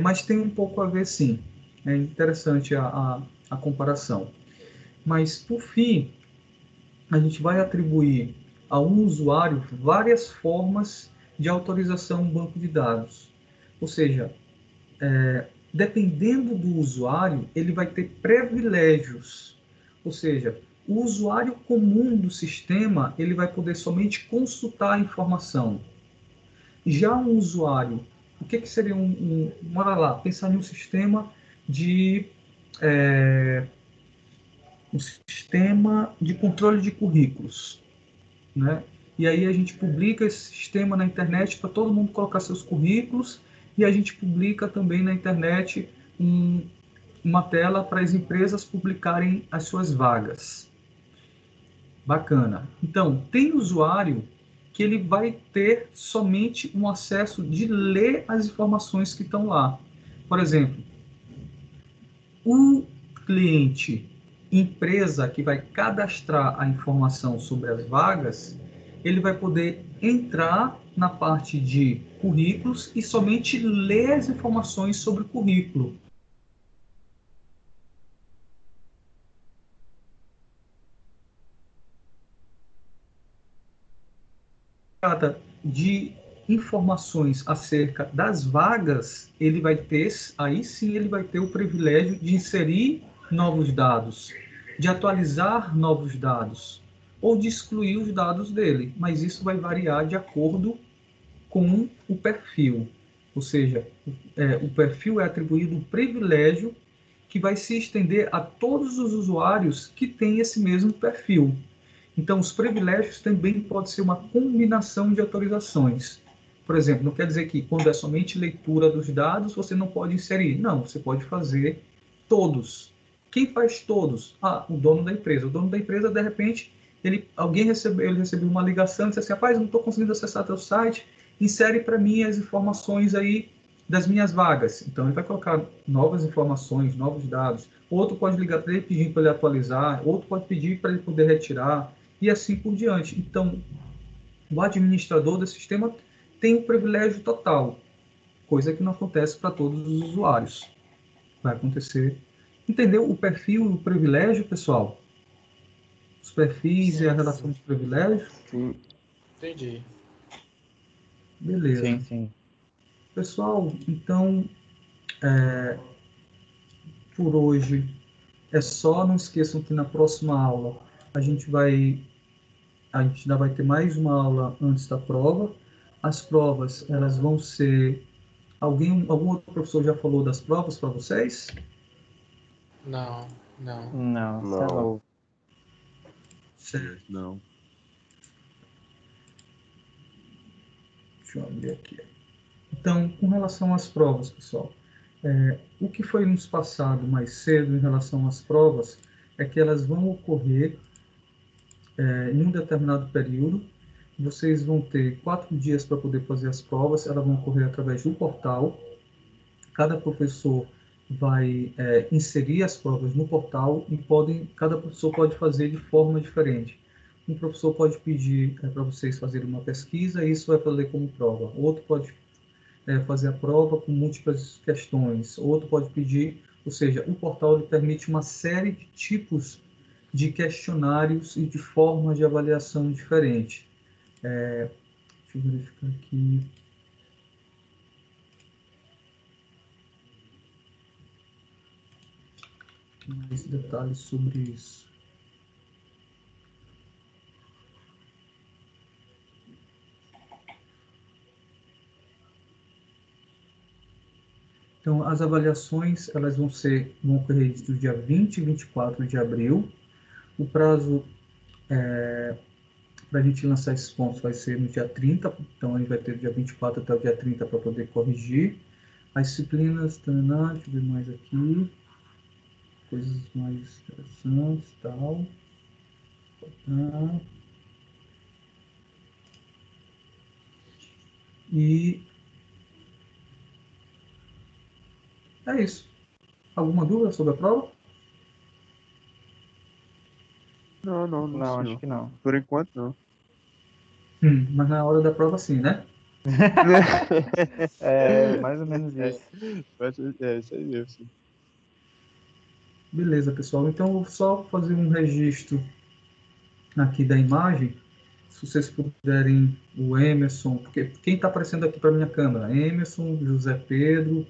mas tem um pouco a ver, sim. É interessante a comparação. Mas, por fim, a gente vai atribuir a um usuário várias formas de autorização em banco de dados. Ou seja, dependendo do usuário, ele vai ter privilégios. Ou seja, o usuário comum do sistema, ele vai poder somente consultar a informação. Já um usuário, o que seria bora lá, pensar em um sistema um sistema de controle de currículos, né? E aí a gente publica esse sistema na internet para todo mundo colocar seus currículos e a gente publica também na internet uma tela para as empresas publicarem as suas vagas. Bacana. Então, tem usuário que ele vai ter somente um acesso de ler as informações que estão lá. Por exemplo, o cliente, empresa que vai cadastrar a informação sobre as vagas, ele vai poder entrar na parte de currículos e somente ler as informações sobre o currículo. Trata de informações acerca das vagas, ele vai ter, aí sim ele vai ter o privilégio de inserir novos dados, de atualizar novos dados, ou de excluir os dados dele, mas isso vai variar de acordo com o perfil. Ou seja, o perfil é atribuído um privilégio que vai se estender a todos os usuários que têm esse mesmo perfil. Então, os privilégios também pode ser uma combinação de autorizações. Por exemplo, não quer dizer que quando é somente leitura dos dados, você não pode inserir. Não, você pode fazer todos. Quem faz todos? O dono da empresa. O dono da empresa, de repente, ele recebeu uma ligação e disse assim, rapaz, não estou conseguindo acessar teu site, insere para mim as informações aí das minhas vagas. Então, ele vai colocar novas informações, novos dados. Outro pode ligar para ele pedindo para ele atualizar, outro pode pedir para ele poder retirar, e assim por diante. Então, o administrador do sistema tem o privilégio total, coisa que não acontece para todos os usuários. Vai acontecer. Entendeu o perfil e o privilégio, pessoal? Os perfis e a relação de privilégio? Sim. Entendi. Beleza. Sim. Pessoal, então, por hoje é só. Não esqueçam que na próxima aula a gente ainda vai ter mais uma aula antes da prova. As provas, elas vão ser... Algum outro professor já falou das provas para vocês? Não, não. Não, isso é Não. novo. Certo. Não. Deixa eu abrir aqui. Então, com relação às provas, pessoal, o que foi nos passado mais cedo em relação às provas é que elas vão ocorrer em um determinado período. Vocês vão ter 4 dias para poder fazer as provas, elas vão ocorrer através do portal. Cada professor vai inserir as provas no portal e cada professor pode fazer de forma diferente. Um professor pode pedir para vocês fazerem uma pesquisa e isso vai valer como prova. Outro pode fazer a prova com múltiplas questões. Outro pode pedir, ou seja, o portal ele permite uma série de tipos de questionários e de formas de avaliação diferentes. Deixa eu verificar aqui. Mais detalhes sobre isso. Então, as avaliações, elas vão ocorrer do dia 20 e 24 de abril. O prazo para a gente lançar esses pontos vai ser no dia 30, então a gente vai ter do dia 24 até o dia 30 para poder corrigir. As disciplinas, taná, deixa eu ver mais aqui, coisas mais interessantes e tal. E é isso. Alguma dúvida sobre a prova? Não, Não, acho senhor. que não. Por enquanto, não. Mas na hora da prova sim, né? É mais ou menos isso. É isso aí mesmo. Beleza, pessoal. Então, eu vou só fazer um registro aqui da imagem. Se vocês puderem, o Emerson, porque quem está aparecendo aqui para minha câmera? Emerson, José Pedro,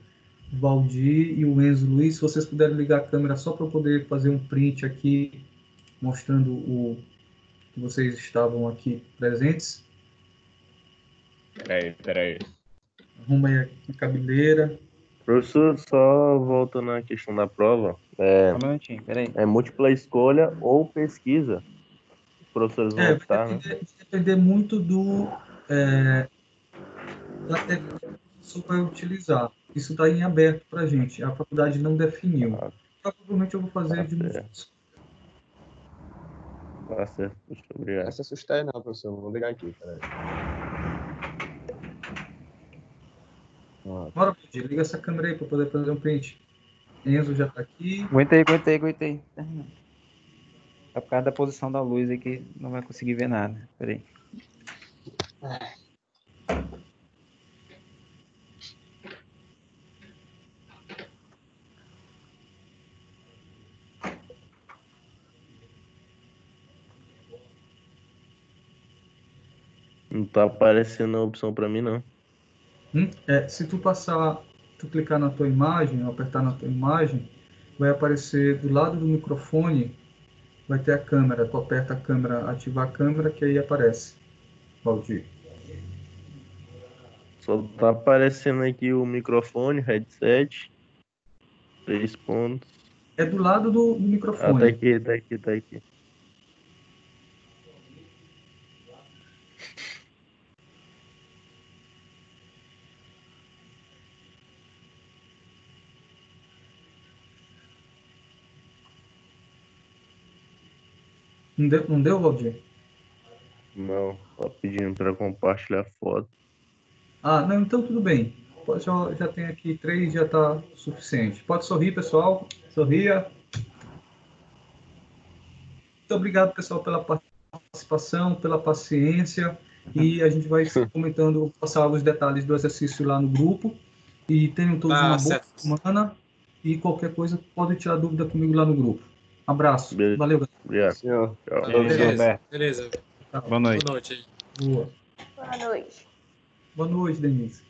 Valdir e o Enzo Luiz. Se vocês puderem ligar a câmera só para eu poder fazer um print aqui, mostrando o que vocês estavam aqui presentes. Peraí. Arruma aí a cabeleira. Professor, só voltando à questão da prova, Só um minutinho, peraí. é múltipla escolha ou pesquisa. Os professores vão optar, né? Vai depender muito da técnica que o professor vai utilizar. Isso está em aberto para a gente. A faculdade não definiu. Provavelmente eu vou fazer de múltipla escolha. Tá certo, professor, obrigado. Não se assustar aí não, professor. Vou ligar aqui, peraí. Bora, Valdir, liga essa câmera aí para poder fazer um print. Enzo já está aqui. Aguentei. É por causa da posição da luz aí que não vai conseguir ver nada. Peraí. Não tá aparecendo a opção pra mim, não. Se tu clicar na tua imagem, apertar na tua imagem, vai aparecer do lado do microfone, vai ter a câmera. Tu aperta a câmera, ativar a câmera, que aí aparece, Valdir. Só tá aparecendo aqui o microfone, headset, 3 pontos. É do lado do Ah, microfone. tá aqui. Não deu, Valdir? Não, tá pedindo pra compartilhar foto. Não, então tudo bem. Já tem aqui 3, já está suficiente. Pode sorrir, pessoal. Sorria. Muito obrigado, pessoal, pela participação, pela paciência. E a gente vai comentando, vou passar os detalhes do exercício lá no grupo. E tenham todos uma boa semana. E qualquer coisa, pode tirar dúvida comigo lá no grupo. Abraço. Beleza. Valeu, galera. Obrigado. Senhor. Tchau. Beleza. Tchau. Boa noite. Boa noite aí. Boa. Boa noite. Boa noite, Denise.